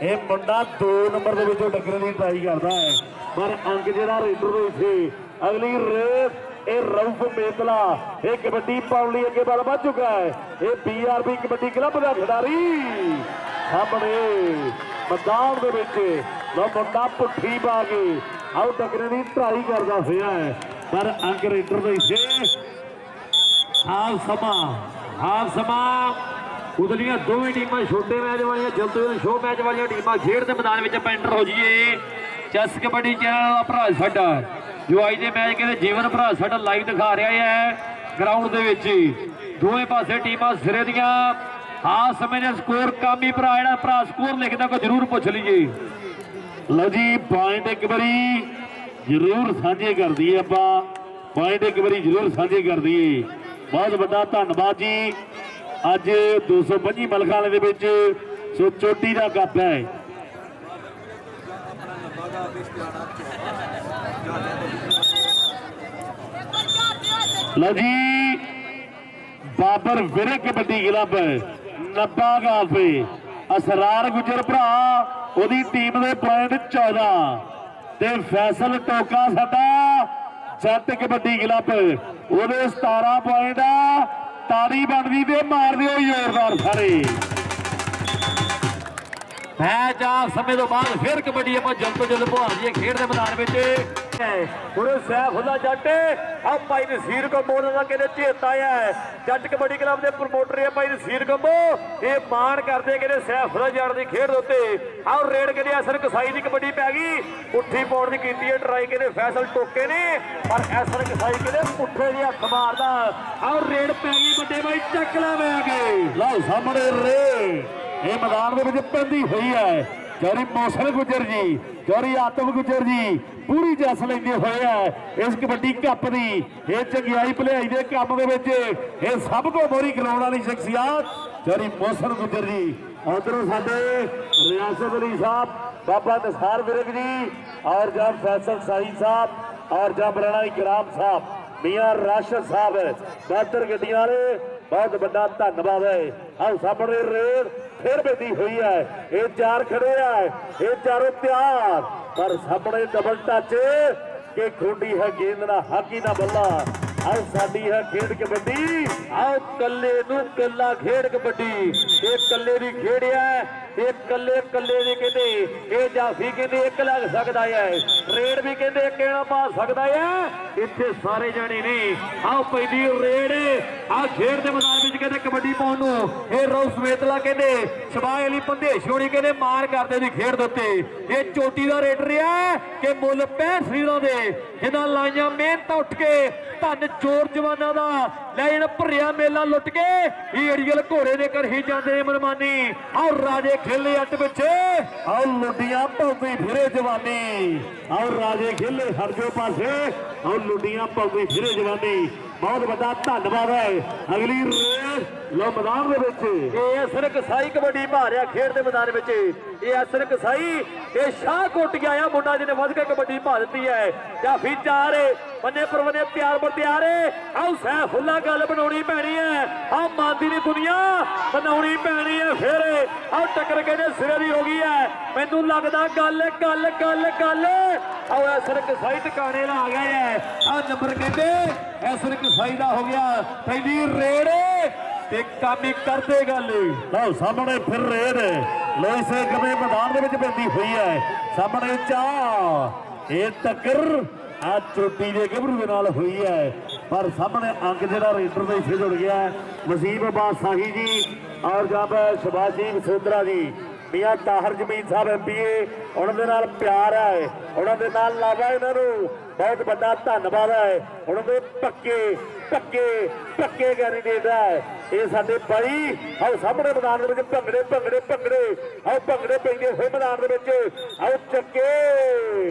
ਇਹ ਮੁੰਡਾ 2 ਨੰਬਰ ਦੇ ਵਿੱਚੋਂ ਟੱਕਰਨ ਦੀ ਟਰਾਈ ਕਰਦਾ ਹੈ ਪਰ ਅੰਕ ਜਿਹੜਾ ਰੇਡਰ ਦੇ ਇੱਥੇ ਅਗਲੀ ਰੇਸ ਇਹ ਰਊਫ ਮੇਤਲਾ ਇਹ ਕਬੱਡੀ ਪਾਉਣ ਲਈ ਅੱਗੇ ਵੱਲ ਵੱਧ ਚੁੱਕਾ ਹੈ ਇਹ BRB ਕਬੱਡੀ ਕਲੱਬ ਦਾ ਖਿਡਾਰੀ ਸਾਹਮਣੇ ਮੈਦਾਨ ਦੇ ਵਿੱਚ ਲੋ ਮੁੰਡਾ ਪੁੱਠੀ ਪਾ ਕੇ ਆਉ ਟੱਕਰਨ ਦੀ ਟਰਾਈ ਕਰਦਾ ਹੋਇਆ ਹੈ ਪਰ ਅੰਕ ਰੇਡਰ ਦੇ ਇੱਥੇ ਹਾਫ ਸਮਾਂ ਉਦਲੀਆਂ ਦੋਵੇਂ ਟੀਮਾਂ ਛੋਟੇ ਮੈਚ ਵਾਲੀਆਂ ਜਲਦ ਸ਼ੋ ਮੈਚ ਵਾਲੀਆਂ ਟੀਮਾਂ ਖੇਡ ਦੇ ਮੈਦਾਨ ਵਿੱਚ ਆਪਾਂ ਐਂਟਰ ਹੋ ਜਾਈਏ ਚੈਸ ਕਬੱਡੀ ਚੈਨਲ ਦਾ ਭਰਾ ਸਾਡਾ ਜੋ ਅੱਜ ਦੇ ਮੈਚ ਕਹਿੰਦੇ ਜੀਵਨ ਭਰਾ ਸਾਡਾ ਲਾਈਵ ਦਿਖਾ ਰਿਹਾ ਹੈ ਗਰਾਊਂਡ ਦੇ ਵਿੱਚ ਦੋਵੇਂ ਪਾਸੇ ਟੀਮਾਂ ਸਿਰੇ ਦੀਆਂ ਹਾਂ ਸਮੇਂ ਦੇ ਸਕੋਰ ਕਾਮੀ ਭਰਾ ਜਿਹੜਾ ਭਰਾ ਸਕੋਰ ਲਿਖਦਾ ਕੋ ਜ਼ਰੂਰ ਪੁੱਛ ਲਈਏ ਲਓ ਜੀ ਪੁਆਇੰਟ ਇੱਕ ਵਾਰੀ ਜ਼ਰੂਰ ਸਾਂਝੇ ਕਰ ਦਈਏ ਆਪਾਂ ਪੁਆਇੰਟ ਇੱਕ ਵਾਰੀ ਜ਼ਰੂਰ ਸਾਂਝੇ ਕਰ ਦਈਏ ਬਹੁਤ ਵੱਡਾ ਧੰਨਵਾਦ ਜੀ ਅੱਜ 225 ਮਲਕਾਂ ਦੇ ਵਿੱਚ ਸੋ ਚੋਟੀ ਦਾ ਕੱਪ ਹੈ ਲਓ ਜੀ ਬਾਬਰ ਵਿਰੇ ਕਬੱਡੀ ਕਲੱਬ ਨੱਬਾ ਗਾਫੇ ਅਸਰਾਰ ਗੁਜਰ ਭਰਾ ਉਹਦੀ ਟੀਮ ਦੇ ਪੁਆਇੰਟ 14 ਤੇ ਫੈਸਲ ਟੋਕਾ ਸਾਡਾ ਜੱਟ ਕਬੱਡੀ ਕਲੱਬ ਉਹਦੇ 17 ਪੁਆਇੰਟ ਆ ਤਾੜੀ ਬਣਦੀ ਤੇ ਮਾਰ ਦਿਓ ਜ਼ੋਰਦਾਰ ਸਾਰੇ ਮੈਚ ਆ ਸਮੇਂ ਤੋਂ ਬਾਅਦ ਫਿਰ ਕਬੱਡੀ ਆਪਾਂ ਜਲਦ ਤੋਂ ਜਲਦ ਪਹੁੰਚ ਜਾਈਏ ਖੇਡ ਦੇ ਮੈਦਾਨ ਵਿੱਚ ਉਹਨੇ ਸੈਫੁੱਲਾ ਜੱਟ ਆ ਭਾਈ ਨਸੀਰ ਕੰਬੋ ਦਾ ਕਹਿੰਦੇ ਚੇਤਾ ਹੈ ਜੱਟ ਕਬੱਡੀ ਕਲੱਬ ਦੇ ਪ੍ਰਮੋਟਰ ਹੈ ਭਾਈ ਨਸੀਰ ਕੰਬੋ ਇਹ ਮਾਣ ਕਰਦੇ ਕਹਿੰਦੇ ਸੈਫੁੱਲਾ ਜੱਟ ਦੀ ਖੇਡ ਉੱਤੇ ਆਹ ਰੇਡ ਕਹਿੰਦੇ ਅਸਰ ਕਸਾਈ ਦੀ ਕਬੱਡੀ ਪੈ ਗਈ ਪੁੱਠੀ ਪਾਉਣ ਦੀ ਕੀਤੀ ਹੈ ਟਰਾਈ ਕਹਿੰਦੇ ਫੈਸਲ ਟੋਕੇ ਨੇ ਪਰ ਅਸਰ ਕਸਾਈ ਕਹਿੰਦੇ ਪੁੱਠੇ ਜਿਹੇ ਹੱਥ ਮਾਰਦਾ ਆਹ ਰੇਡ ਪੈ ਗਈ ਵੱਡੇ ਭਾਈ ਚੱਕ ਲਾਵੇ ਆ ਕੇ ਲਓ ਸਾਹਮਣੇ ਰੇ ਇਹ ਮੈਦਾਨ ਦੇ ਵਿੱਚ ਪੈਂਦੀ ਹੋਈ ਹੈ ਚੌਰੀ ਮੌਸਮ ਗੁਜਰ ਜੀ ਚੌਰੀ ਆਤਮ ਗੁਜਰ ਜੀ ਪੂਰੀ ਜਸ ਲੈਂਦੇ ਹੋਏ ਹੈ ਇਸ ਕਬੱਡੀ ਕੱਪ ਦੀ ਇਹ ਚੰਗਿਆਈ ਭਲਾਈ ਦੇ ਕੰਮ ਦੇ ਵਿੱਚ ਇਹ ਸਭ ਤੋਂ ਮੋਹਰੀ ਕਰਾਉਣ ਵਾਲੀ ਸ਼ਖਸੀਅਤ ਚੌਰੀ ਮੌਸਮ ਗੁਜਰ ਜੀ ਉਧਰੋਂ ਸਾਡੇ ਰਿਆਸਤ ਅਲੀ ਸਾਹਿਬ ਬਾਬਾ ਨਸਾਰ ਵਿਰਕ ਜੀ ਔਰ ਜਨਾਬ ਫੈਸਲ ਸਾਈ ਸਾਹਿਬ ਔਰ ਜਨਾਬ ਰਾਣਾ ਇਕਰਾਮ ਸਾਹਿਬ ਮੀਆਂ ਰਾਸ਼ਦ ਸਾਹਿਬ ਬਾਦਰ ਗੱਡੀਆਂ ਵਾਲੇ ਬਹੁਤ ਵੱਡਾ ਧੰਨਵਾਦ ਹੈ ਆਹ ਸਾਹਮਣੇ ਰੇਡ ਫਿਰ ਬੈਠੀ ਹੋਈ ਹੈ ਇਹ ਚਾਰ ਖੜੇ ਆ ਇਹ ਚਾਰੋਂ ਤਿਆਰ ਪਰ ਸਾਹਮਣੇ ਡਬਲ ਟੱਚ ਕਿ ਖੁੰਡੀ ਹੈ ਗੇਂਦ ਨਾਲ ਹਾਕੀ ਦਾ ਬੱਲਾ ਆਹ ਸਾਡੀ ਹੈ ਖੇਡ ਕਬੱਡੀ ਆਹ ਕੱਲੇ ਨੂੰ ਕੱਲਾ ਖੇਡ ਕਬੱਡੀ ਇਹ ਕੱਲੇ ਦੀ ਖੇਡ ਹੈ ਇਹ ਕੱਲੇ ਦੀ ਕਹਿੰਦੇ ਇਹ ਜਾਫੀ ਕਹਿੰਦੇ ਇੱਕ ਲੱਗ ਸਕਦਾ ਹੈ ਰੇਡ ਵੀ ਕਹਿੰਦੇ ਕਿਹੜਾ ਪਾ ਸਕਦਾ ਹੈ ਇੱਥੇ ਸਾਰੇ ਜਾਣੇ ਨੇ ਆਹ ਪੈਂਦੀ ਰੇਡ ਆਹ ਖੇਡ ਦੇ ਮੈਦਾਨ ਵਿੱਚ ਕਹਿੰਦੇ ਕਬੱਡੀ ਪਾਉਣ ਨੂੰ ਇਹ ਰੌਸ ਮੇਤਲਾ ਕਹਿੰਦੇ ਸ਼ਬਾਹ ਅਲੀ ਪੰਦੇਸ਼ੋਣੀ ਕਹਿੰਦੇ ਮਾਰ ਕਰਦੇ ਦੀ ਖੇਡ ਦੇ ਉੱਤੇ ਇਹ ਚੋਟੀ ਦਾ ਰੇਡਰ ਹੈ ਕਿ ਮੁੱਲ 65 ਹੀਰੋ ਦੇ ਇਹਨਾਂ ਲਾਈਆਂ ਮਿਹਨਤ ਉੱਠ ਕੇ ਧੰਨ ਚੋਰ ਜਵਾਨਾਂ ਦਾ ਲੈ ਜਣ ਭਰਿਆ ਮੇਲਾ ਲੁੱਟ ਕੇ ਇਹ ਅੜੀਅਲ ਘੋੜੇ ਦੇ ਕਰ ਹੀ ਜਾਂਦੇ ਨੇ ਮਨਮਾਨੀ ਆਹ ਰਾਜੇ ਖੇਲੇ ਅੱਟ ਵਿੱਚ ਆਹ ਲੁੱਡੀਆਂ ਪਾਉਂਦੀ ਫਿਰੇ ਜਵਾਨੀ ਆਹ ਰਾਜੇ ਖੇਲੇ ਹਰ ਜੋ ਪਾਸੇ ਆਹ ਲੁੱਡੀਆਂ ਪਾਉਂਦੀ ਫਿਰੇ ਜਵਾਨੀ ਬਹੁਤ ਵੱਡਾ ਧੰਨਵਾਦ ਹੈ ਅਗਲੀ ਰੇਸ ਲੋ ਮੈਦਾਨ ਦੇ ਵਿੱਚ ਇਹ ਅਸਰ ਕਸਾਈ ਕਬੱਡੀ ਭਾਰਿਆ ਖੇਡ ਦੇ ਮੈਦਾਨ ਵਿੱਚ ਇਹ ਅਸਰ ਕਸਾਈ ਇਹ ਸ਼ਾਹ ਕੋਟ ਗਿਆ ਆ ਮੁੰਡਾ ਜਿਹਨੇ ਵੱਧ ਕੇ ਕਬੱਡੀ ਭਾ ਦਿੱਤੀ ਹੈ ਜਾਫੀ 4 ਬੰਨੇ ਪਰ ਬੰਨੇ ਪਿਆਰ ਬਰਤਿਆਰੇ ਆਓ ਸੈਫੁੱਲਾ ਗੱਲ ਬਣਾਉਣੀ ਪੈਣੀ ਹੈ ਆ ਮੰਨਦੀ ਨਹੀਂ ਦੁਨੀਆ ਬਣਾਉਣੀ ਪੈਣੀ ਹੈ ਫਿਰ ਆਓ ਟੱਕਰ ਕਹਿੰਦੇ ਸਿਰੇ ਦੀ ਹੋ ਗਈ ਹੈ ਮੈਨੂੰ ਲੱਗਦਾ ਗੱਲ ਆਓ ਐਸਰ ਕਸਾਈ ਟਿਕਾਣੇ ਲਾ ਗਏ ਹੈ ਆ ਨੰਬਰ ਕਹਿੰਦੇ ਐਸਰ ਕਸਾਈ ਦਾ ਹੋ ਗਿਆ ਪੈਂਦੀ ਰੇਡ ਤੇ ਕੰਮ ਹੀ ਕਰਦੇ ਗੱਲ ਲਓ ਸਾਹਮਣੇ ਫਿਰ ਰੇਡ ਲੋਸੇ ਕਦੇ ਮੈਦਾਨ ਦੇ ਵਿੱਚ ਪੈਂਦੀ ਹੋਈ ਹੈ ਸਾਹਮਣੇ ਚਾਹ ਇਹ ਟੱਕਰ ਆ ਚੋਟੀ ਦੇ ਗੱਭਰੂ ਦੇ ਨਾਲ ਹੋਈ ਹੈ ਪਰ ਸਾਹਮਣੇ ਅੰਕ ਜਿਹੜਾ ਰੇਡਰ ਦੇ ਇੱਥੇ ਜੁੜ ਗਿਆ ਵਸੀਮ ਅਬਾਸ ਸਾਹੀ ਜੀ ਔਰ ਜਬ ਸ਼ਬਾਜੀ ਵਸੋਦਰਾ ਜੀ ਮੀਆਂ ਤਾਹਰ ਜਮੀਨ ਸਾਹਿਬ MPA ਉਹਨਾਂ ਦੇ ਨਾਲ ਪਿਆਰ ਹੈ ਉਹਨਾਂ ਦੇ ਨਾਲ ਲਾਵਾ ਇਹਨਾਂ ਨੂੰ ਬਹੁਤ ਵੱਡਾ ਧੰਨਵਾਦ ਹੈ ਉਹਨਾਂ ਦੇ ਪੱਕੇ ਕੈਂਡੀਡੇਟ ਹੈ ਇਹ ਸਾਡੇ ਭਾਈ ਆਓ ਸਾਹਮਣੇ ਮੈਦਾਨ ਦੇ ਵਿੱਚ ਭੰਗੜੇ ਆਓ ਭੰਗੜੇ ਪੈਂਦੇ ਹੋਏ ਮੈਦਾਨ ਦੇ ਵਿੱਚ ਆਓ ਚੱਕੇ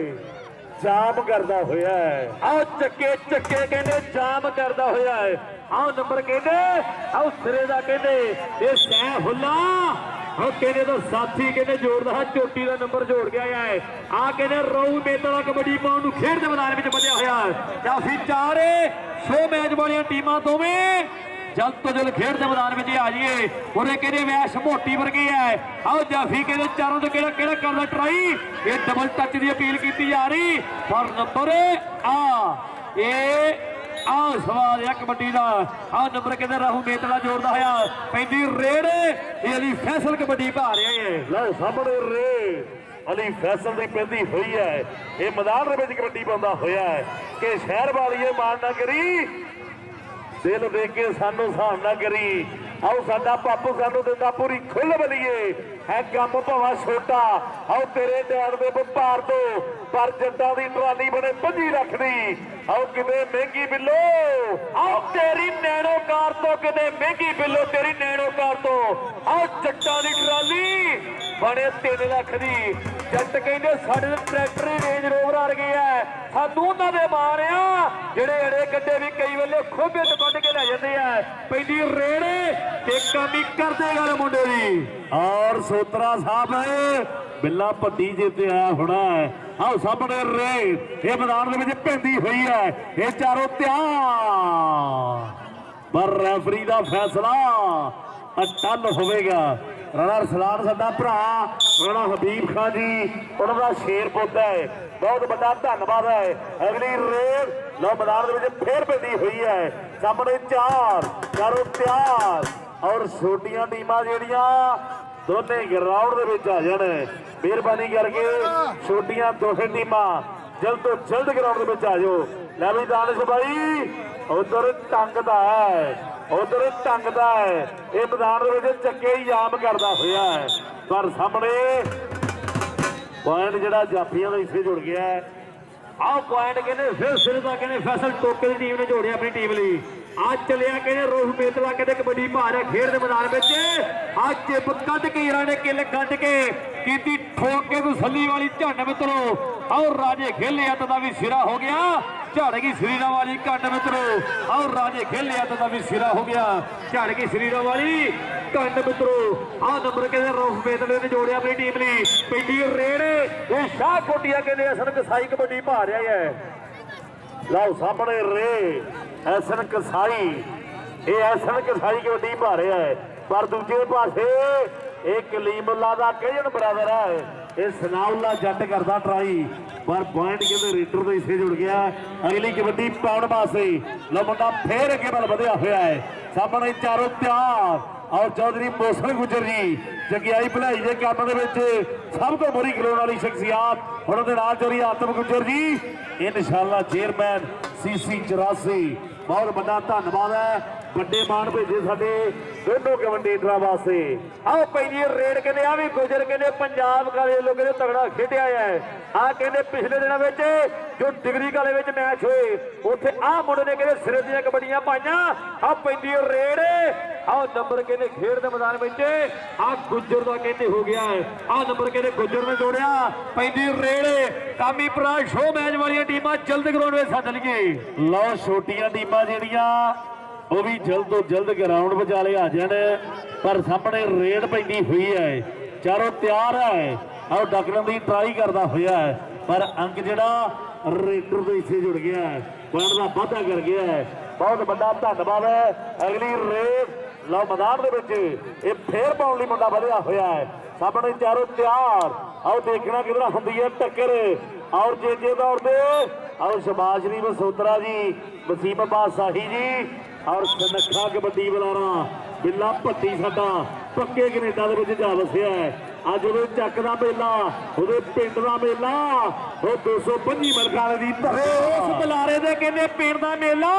ਜਾਮ ਕਰਦਾ ਹੋਇਆ ਹੈ ਆਓ ਚੱਕੇ ਕਹਿੰਦੇ ਜਾਮ ਕਰਦਾ ਹੋਇਆ ਹੈ ਆਓ ਨੰਬਰ ਕਹਿੰਦੇ ਆਓ ਸਿਰੇ ਦਾ ਕਹਿੰਦੇ ਇਹ ਸੈਫੁੱਲਾ ਉਹ ਕਹਿੰਦੇ ਤਾਂ ਸਾਥੀ ਕਹਿੰਦੇ ਜੋੜਦਾ ਹੈ ਚੋਟੀ ਦਾ ਨੰਬਰ ਜੋੜ ਗਿਆ ਹੈ ਆ ਕਹਿੰਦੇ ਰੌੂ ਮੇਤਲਾ ਕਬੱਡੀ ਪਾਉਣ ਨੂੰ ਖੇਡ ਦੇ ਮੈਦਾਨ ਵਿੱਚ ਵਧਿਆ ਹੋਇਆ ਕਾਫੀ ਚਾਰੇ 6 ਮੈਚ ਵਾਲੀਆਂ ਟੀਮਾਂ ਦੋਵੇਂ ਜਲਦ ਤੋਂ ਜਲਦ ਖੇਡ ਦੇ ਮੈਦਾਨ ਵਿੱਚ ਆ ਜਾਈਏ ਉਹਨੇ ਕਹਿੰਦੇ ਵੈਸ਼ ਮੋਟੀ ਵਰਗੀ ਹੈ ਆਓ ਜਾਫੀ ਕਹਿੰਦੇ ਚਾਰੋਂ ਤੋਂ ਕਿਹੜਾ ਕਰਦਾ ਟਰਾਈ ਇਹ ਡਬਲ ਟੱਚ ਦੀ ਅਪੀਲ ਕੀਤੀ ਜਾ ਰਹੀ ਪਰ ਨੰਬਰ ਆਹ ਸਵਾਲ ਹੈ ਕਬੱਡੀ ਦਾ ਆਹ ਨੰਬਰ ਕਹਿੰਦੇ ਰਾਹੂ ਮੇਤਲਾ ਜੋੜਦਾ ਹੋਇਆ ਪੈਂਦੀ ਰੇਡ ਇਹ ਅਲੀ ਫੈਸਲ ਕਬੱਡੀ ਪਾ ਰਿਹਾ ਹੈ ਲਓ ਸਾਹਮਣੇ ਰੇਡ ਅਲੀ ਫੈਸਲ ਦੀ ਪੈਂਦੀ ਹੋਈ ਹੈ ਇਹ ਮੈਦਾਨ ਦੇ ਵਿੱਚ ਕਬੱਡੀ ਪਾਉਂਦਾ ਹੋਇਆ ਹੈ ਕਿ ਸ਼ਹਿਰ ਵਾਲੀਏ ਮਾਣ ਨਾ ਕਰੀ ਦਿਲ ਦੇ ਕੇ ਸਾਨੂੰ ਹਿਸਾਬ ਨਾ ਕਰੀ ਆਓ ਸਾਡਾ ਪਾਪੂ ਸਾਨੂੰ ਦਿੰਦਾ ਪੂਰੀ ਖੁੱਲ ਬਲੀਏ ਹੈ ਕੰਮ ਭਾਵਾਂ ਛੋਟਾ ਆਓ ਤੇਰੇ ਟੈਰ ਦੇ ਵਪਾਰ ਤੋਂ ਪਰ ਜੱਟਾਂ ਦੀ ਟਰਾਲੀ ਬਣੇ 25 ਲੱਖ ਦੀ ਆਓ ਕਿਤੇ ਮਹਿੰਗੀ ਬਿੱਲੋ ਆਓ ਤੇਰੀ ਨੈਣੋ ਕਾਰ ਤੋਂ ਕਿਤੇ ਮਹਿੰਗੀ ਬਿੱਲੋ ਤੇਰੀ ਨੈਣੋ ਕਾਰ ਤੋਂ ਆਓ ਜੱਟਾਂ ਦੀ ਟਰਾਲੀ ਬਣੇ 3 ਲੱਖ ਦੀ ਜੱਟ ਕਹਿੰਦੇ ਸਾਡੇ ਟਰੈਕਟਰ ਰੇਂਜ ਰੋਵਰ ਆ ਗਏ ਆ ਸਾਨੂੰ ਉਹਨਾਂ ਦੇ ਮਾਣ ਆ ਜਿਹੜੇ ਅੜੇ ਗੱਡੇ ਵੀ ਕਈ ਵੇਲੇ ਖੋਬੇ ਤੋਂ ਕੱਢ ਕੇ ਲੈ ਜਾਂਦੇ ਆ ਪੈਂਦੀ ਰੇੜ ਤੇ ਕਮੀ ਕਰਦੇ ਗੱਲ ਮੁੰਡੇ ਦੀ ਔਰ ਸੋਤਰਾ ਸਾਹਿਬ ਬਿੱਲਾ ਭੱਟੀ ਜਿੱਤੇ ਆਇਆ ਹੋਣਾ ਆਓ ਸਾਹਮਣੇ ਰੇਡ ਇਹ ਮੈਦਾਨ ਦੇ ਵਿੱਚ ਪੈਂਦੀ ਹੋਈ ਹੈ ਇਹ ਚਾਰੋਂ ਧਿਆਨ ਪਰ ਰੈਫਰੀ ਦਾ ਫੈਸਲਾ ਅਟਲ ਹੋਵੇਗਾ ਰਾਣਾ ਰਸਲਾਨ ਸਾਡਾ ਭਰਾ ਰਾਣਾ ਹਬੀਬ ਖਾਨ ਜੀ ਉਹਨਾਂ ਦਾ ਸ਼ੇਰ ਪੁੱਤ ਹੈ ਬਹੁਤ ਵੱਡਾ ਧੰਨਵਾਦ ਹੈ ਅਗਲੀ ਰੇਡ ਲੋ ਮੈਦਾਨ ਦੇ ਵਿੱਚ ਫੇਰ ਪੈਂਦੀ ਹੋਈ ਹੈ ਸਾਹਮਣੇ ਚਾਰੋਂ ਤਿਆਰ ਔਰ ਛੋਟੀਆਂ ਟੀਮਾਂ ਜਿਹੜੀਆਂ ਦੋਨੇ ਗਰਾਊਂਡ ਦੇ ਵਿੱਚ ਆ ਜਾਣ ਮਿਹਰਬਾਨੀ ਕਰਕੇ ਛੋਟੀਆਂ ਦੋਹੇ ਟੀਮਾਂ ਜਲਦ ਤੋਂ ਜਲਦ ਗਰਾਊਂਡ ਦੇ ਵਿੱਚ ਆ ਜਾਓ ਲੈ ਵੀ ਦਾਨਿਸ਼ ਬਾਈ ਉਧਰ ਟੰਗਦਾ ਹੈ ਇਹ ਮੈਦਾਨ ਦੇ ਵਿੱਚ ਚੱਕੇ ਹੀ ਜਾਮ ਕਰਦਾ ਹੋਇਆ ਹੈ ਪਰ ਸਾਹਮਣੇ ਪੁਆਇੰਟ ਜਿਹੜਾ ਜਾਫੀਆਂ ਦਾ ਇੱਥੇ ਜੁੜ ਗਿਆ ਹੈ ਆਹ ਪੁਆਇੰਟ ਕਹਿੰਦੇ ਫਿਰ ਸਿਰੇ ਦਾ ਕਹਿੰਦੇ ਫੈਸਲ ਟੋਕੇ ਦੀ ਟੀਮ ਨੇ ਜੋੜਿਆ ਆਪਣੀ ਟੀਮ ਲਈ ਅੱਜ ਚੱਲਿਆ ਕਹਿੰਦੇ ਰੋਹ ਮੇਤਲਾ ਕਹਿੰਦੇ ਕਬੱਡੀ ਭਾਰਿਆ ਖੇਡ ਦੇ ਮੈਦਾਨ ਵਿੱਚ ਅੱਜ ਚਿੱਪ ਕੱਢ ਕੇ ਹੀਰਾਂ ਨੇ ਕਿੱਲ ਕੱਢ ਕੇ ਕੀਤੀ ਠੋਕ ਕੇ ਤਸੱਲੀ ਵਾਲੀ ਝੰਡ ਮਿੱਤਰੋ ਔਰ ਰਾਜੇ ਖੇਲੇ ਹੱਥ ਦਾ ਵੀ ਸਿਰਾ ਹੋ ਗਿਆ ਝੜ ਗਈ ਸਰੀਰਾਂ ਵਾਲੀ ਘੰਡ ਮਿੱਤਰੋ ਔਰ ਰਾਜੇ ਖੇਲੇ ਹੱਥ ਦਾ ਵੀ ਸਿਰਾ ਹੋ ਗਿਆ ਝੜ ਗਈ ਸਰੀਰਾਂ ਵਾਲੀ ਘੰਡ ਮਿੱਤਰੋ ਆਹ ਨੰਬਰ ਕਹਿੰਦੇ ਰੋਹ ਮੇਤਲੇ ਨੇ ਜੋੜਿਆ ਆਪਣੀ ਟੀਮ ਲਈ ਪੈਂਦੀ ਰੇਡ ਇਹ ਸ਼ਾਹ ਕੋਟੀਆ ਕਹਿੰਦੇ ਅਸਲ ਕਸਾਈ ਕਬੱਡੀ ਭਾ ਰਿਹਾ ਹੈ ਲਓ ਸਾਹਮਣੇ ਰੇ ਐਸਨ ਕਸਾਈ ਇਹ ਐਸਨ ਕਸਾਈ ਕਬੱਡੀ ਭਾ ਰਿਹਾ ਹੈ ਪਰ ਦੂਜੇ ਪਾਸੇ ਇਹ ਕਲੀਮੁੱਲਾ ਦਾ ਕੇਜਨ ਬਰਾਦਰ ਹੈ ਇਹ ਸਨਾਉਲਾ ਜੱਟ ਕਰਦਾ ਟਰਾਈ ਪਰ ਪੁਆਇੰਟ ਕਹਿੰਦੇ ਰੇਡਰ ਦੇ ਹਿੱਸੇ ਜੁੜ ਗਿਆ ਅਗਲੀ ਕਬੱਡੀ ਪਾਉਣ ਵਾਸਤੇ ਲੋ ਮੁੰਡਾ ਫੇਰ ਅੱਗੇ ਵੱਲ ਵਧਿਆ ਹੋਇਆ ਹੈ ਸਾਹਮਣੇ ਚਾਰੋਂ ਤਿਆਰ ਔਰ ਚੌਧਰੀ ਮੋਸਣ ਗੁੱਜਰ ਜੀ ਜਗਿਆਈ ਭਲਾਈ ਦੇ ਕੰਮ ਦੇ ਵਿੱਚ ਸਭ ਤੋਂ ਮੋਰੀ ਖਲੋਣ ਵਾਲੀ ਸ਼ਖਸੀਅਤ ਉਹਨਾਂ ਦੇ ਨਾਲ ਚੋਰੀ ਆਤਮ ਗੁੱਜਰ ਜੀ ਇਨਸ਼ਾਅੱਲਾ ਚੇਅਰਮੈਨ CC 84 ਬਹੁਤ ਵੱਡਾ ਧੰਨਵਾਦ ਹੈ ਵੱਡੇ ਮਾਣ ਭੇਜੇ ਸਾਡੇ ਦੋਨੋਂ ਕਮੈਂਟੇਟਰਾਂ ਵਾਸਤੇ ਆਓ ਪੈਂਦੀ ਰੇਡ ਕਹਿੰਦੇ ਆ ਵੀ ਗੁਜਰ ਕਹਿੰਦੇ ਪੰਜਾਬ ਕਾਲੇ ਲੋਕਾਂ ਨੇ ਤਗੜਾ ਖੇਡਿਆ ਹੈ ਆ ਕਹਿੰਦੇ ਪਿਛਲੇ ਦਿਨਾਂ ਵਿੱਚ ਜੋ ਡਿਗਰੀ ਕਾਲੇ ਵਿੱਚ ਮੈਚ ਹੋਏ ਉੱਥੇ ਆਹ ਮੁੰਡੇ ਨੇ ਕਹਿੰਦੇ ਸਿਰੇ ਦੀਆਂ ਕਬੱਡੀਆਂ ਪਾਈਆਂ ਆ ਪੈਂਦੀ ਰੇਡ ਆਹ ਨੰਬਰ ਕਹਿੰਦੇ ਖੇਡ ਦੇ ਮੈਦਾਨ ਵਿੱਚ ਆ ਗੁਜਰ ਦਾ ਕਹਿੰਦੇ ਹੋ ਗਿਆ ਆਹ ਨੰਬਰ ਕਹਿੰਦੇ ਗੁਜਰ ਨੇ ਜੋੜਿਆ ਪੈਂਦੀ ਰੇਡ ਕਾਮੀ ਭਰਾ ਸ਼ੋ ਮੈਚ ਵਾਲੀਆਂ ਟੀਮਾਂ ਜਲਦ ਗਰਾਊਂਡ ਵਿੱਚ ਸੱਦ ਲਈਏ ਲਓ ਛੋਟੀਆਂ ਟੀਮਾਂ ਜਿਹੜੀਆਂ ਉਹ ਵੀ ਜਲਦ ਤੋਂ ਜਲਦ ਗਰਾਊਂਡ ਵਿਚਾਲੇ ਆ ਜਾਣ ਪਰ ਸਾਹਮਣੇ ਰੇਡ ਪੈਂਦੀ ਹੋਈ ਹੈ ਚਾਰੋਂ ਤਿਆਰ ਹੈ ਆਓ ਡੱਕਣ ਦੀ ਟਰਾਈ ਕਰਦਾ ਹੋਇਆ ਹੈ ਪਰ ਅੰਕ ਜਿਹੜਾ ਰੇਡਰ ਦੇ ਹਿੱਸੇ ਜੁੜ ਗਿਆ ਪੁਆਇੰਟ ਦਾ ਵਾਧਾ ਕਰ ਗਿਆ ਹੈ। ਬਹੁਤ ਵੱਡਾ ਧੰਨਵਾਦ ਹੈ। ਅਗਲੀ ਰੇਸ ਲਓ ਮੈਦਾਨ ਦੇ ਵਿੱਚ ਇਹ ਫੇਰ ਪਾਉਣ ਲਈ ਮੁੰਡਾ ਵਧਿਆ ਹੋਇਆ ਹੈ। ਸਾਹਮਣੇ ਚਾਰੋਂ ਤਿਆਰ। ਆਓ ਦੇਖਣਾ ਕਿਹੜਾ ਹੁੰਦੀ ਹੈ ਟੱਕਰ। ਔਰ ਜੇ ਦੌੜ ਦੇ ਆਓ ਸ਼ਬਾਸ਼ਰੀ ਮਸੋਤਰਾ ਜੀ, ਵਸੀਮ ਅਬਾਸ ਸਾਹੀ ਜੀ ਔਰ ਸਨੱਖਾ ਕਬੱਡੀ ਬੁਲਾਰਾ ਬਿੱਲਾ ਭੱਟੀ ਸਾਡਾ ਪੱਕੇ ਕੈਨੇਡਾ ਦੇ ਵਿੱਚ ਜਾ ਵਸਿਆ ਹੈ। ਅੱਜ ਉਹਦੇ ਚੱਕ ਦਾ ਮੇਲਾ, ਉਹਦੇ ਪਿੰਡ ਦਾ ਮੇਲਾ, ਉਹ 225 ਮਲਕਾਂ ਦੀ ਉਸ ਬੁਲਾਰੇ ਦੇ ਕਹਿੰਦੇ ਪਿੰਡ ਦਾ ਮੇਲਾ।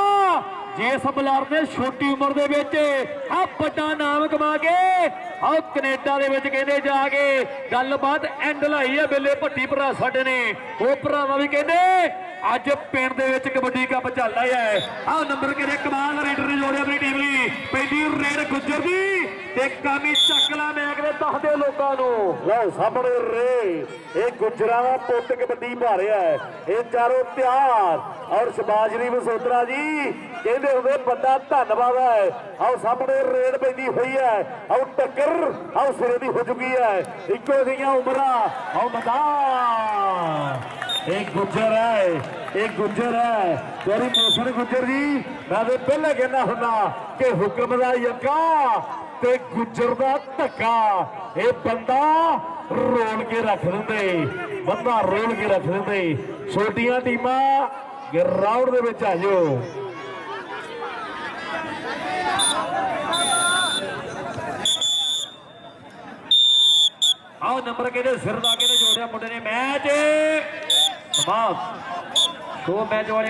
ਜਿਸ ਬੁਲਾਰ ਨੇ ਛੋਟੀ ਉਮਰ ਦੇ ਵਿੱਚ ਆ ਵੱਡਾ ਨਾਮ ਕਮਾ ਕੇ ਆ ਕੈਨੇਡਾ ਦੇ ਵਿੱਚ ਕਹਿੰਦੇ ਜਾ ਕੇ ਗੱਲਬਾਤ ਐਂਡ ਲਾਈ ਆ ਬਿੱਲੇ ਭੱਟੀ ਭਰਾ ਸਾਡੇ ਨੇ। ਉਹ ਭਰਾਵਾਂ ਵੀ ਕਹਿੰਦੇ ਅੱਜ ਪਿੰਡ ਦੇ ਵਿੱਚ ਕਬੱਡੀ ਕੱਪ ਚੱਲਦਾ ਹੈ। ਆਹ ਨੰਬਰ ਕਿਹੜੇ ਕਮਾਲ ਰੇਡਰ ਨੇ ਜੋੜਿਆ ਆਪਣੀ ਟੀਮ ਲਈ। ਪਹਿਲੀ ਰੇਡ ਗੁੱਜਰ ਦੀ ਤੇ ਕਾਮੀ ਚੱਕਲਾ ਮੈਂ ਕਹਿੰਦੇ ਦੱਸਦੇ ਲੋਕਾਂ ਨੂੰ। ਲਓ ਸਾਹਮਣੇ ਰੇ ਇਹ ਗੁਜਰਾਂ ਦਾ ਪੁੱਤ ਕਬੱਡੀ ਪਾ ਰਿਹਾ ਹੈ। ਇਹ ਚਾਰੋਂ ਤਿਆਰ ਔਰ ਸ਼ਬਾਸ਼ਰੀ ਮਸੋਤਰਾ ਜੀ ਕਹਿੰਦੇ ਹੁੰਦੇ ਵੱਡਾ ਧੰਨਵਾਦ ਹੈ। ਆਓ ਸਾਹਮਣੇ ਰੇਡ ਪੈਂਦੀ ਹੋਈ ਹੈ। ਆਓ ਟੱਕਰ ਆਓ ਸਿਰੇ ਦੀ ਹੋ ਚੁੱਕੀ ਹੈ। ਇੱਕੋ ਜਿਹੀਆਂ ਉਮਰਾਂ। ਆਓ ਮੈਦਾਨ ਇਹ ਗੁੱਜਰ ਹੈ, ਇਹ ਗੁੱਜਰ ਹੈ। ਤੇਰੀ ਮੋਸਣ ਗੁੱਜਰ ਜੀ ਮੈਂ ਤੇ ਪਹਿਲਾਂ ਕਹਿੰਦਾ ਹੁੰਦਾ ਕਿ ਹੁਕਮ ਦਾ ਯੱਕਾ ਤੇ ਗੁੱਜਰ ਦਾ ਧੱਕਾ। ਇਹ ਬੰਦਾ ਰੋਲ ਕੇ ਰੱਖ ਦਿੰਦੇ, ਬੰਦਾ ਰੋਲ ਕੇ ਰੱਖ ਦਿੰਦੇ। ਛੋਟੀਆਂ ਟੀਮਾਂ ਗਰਾਊਂਡ ਦੇ ਵਿੱਚ ਆ ਜਾਓ। ਆਓ ਨੰਬਰ ਕਿਹਦੇ ਸਿਰ ਦਾ ਕਿਹਦੇ ਜੋੜਿਆ ਮੁੰਡੇ ਨੇ। ਮੈਚ ਸਮਾਪਤ। 2 ਮੈਚ ਵਾਲੇ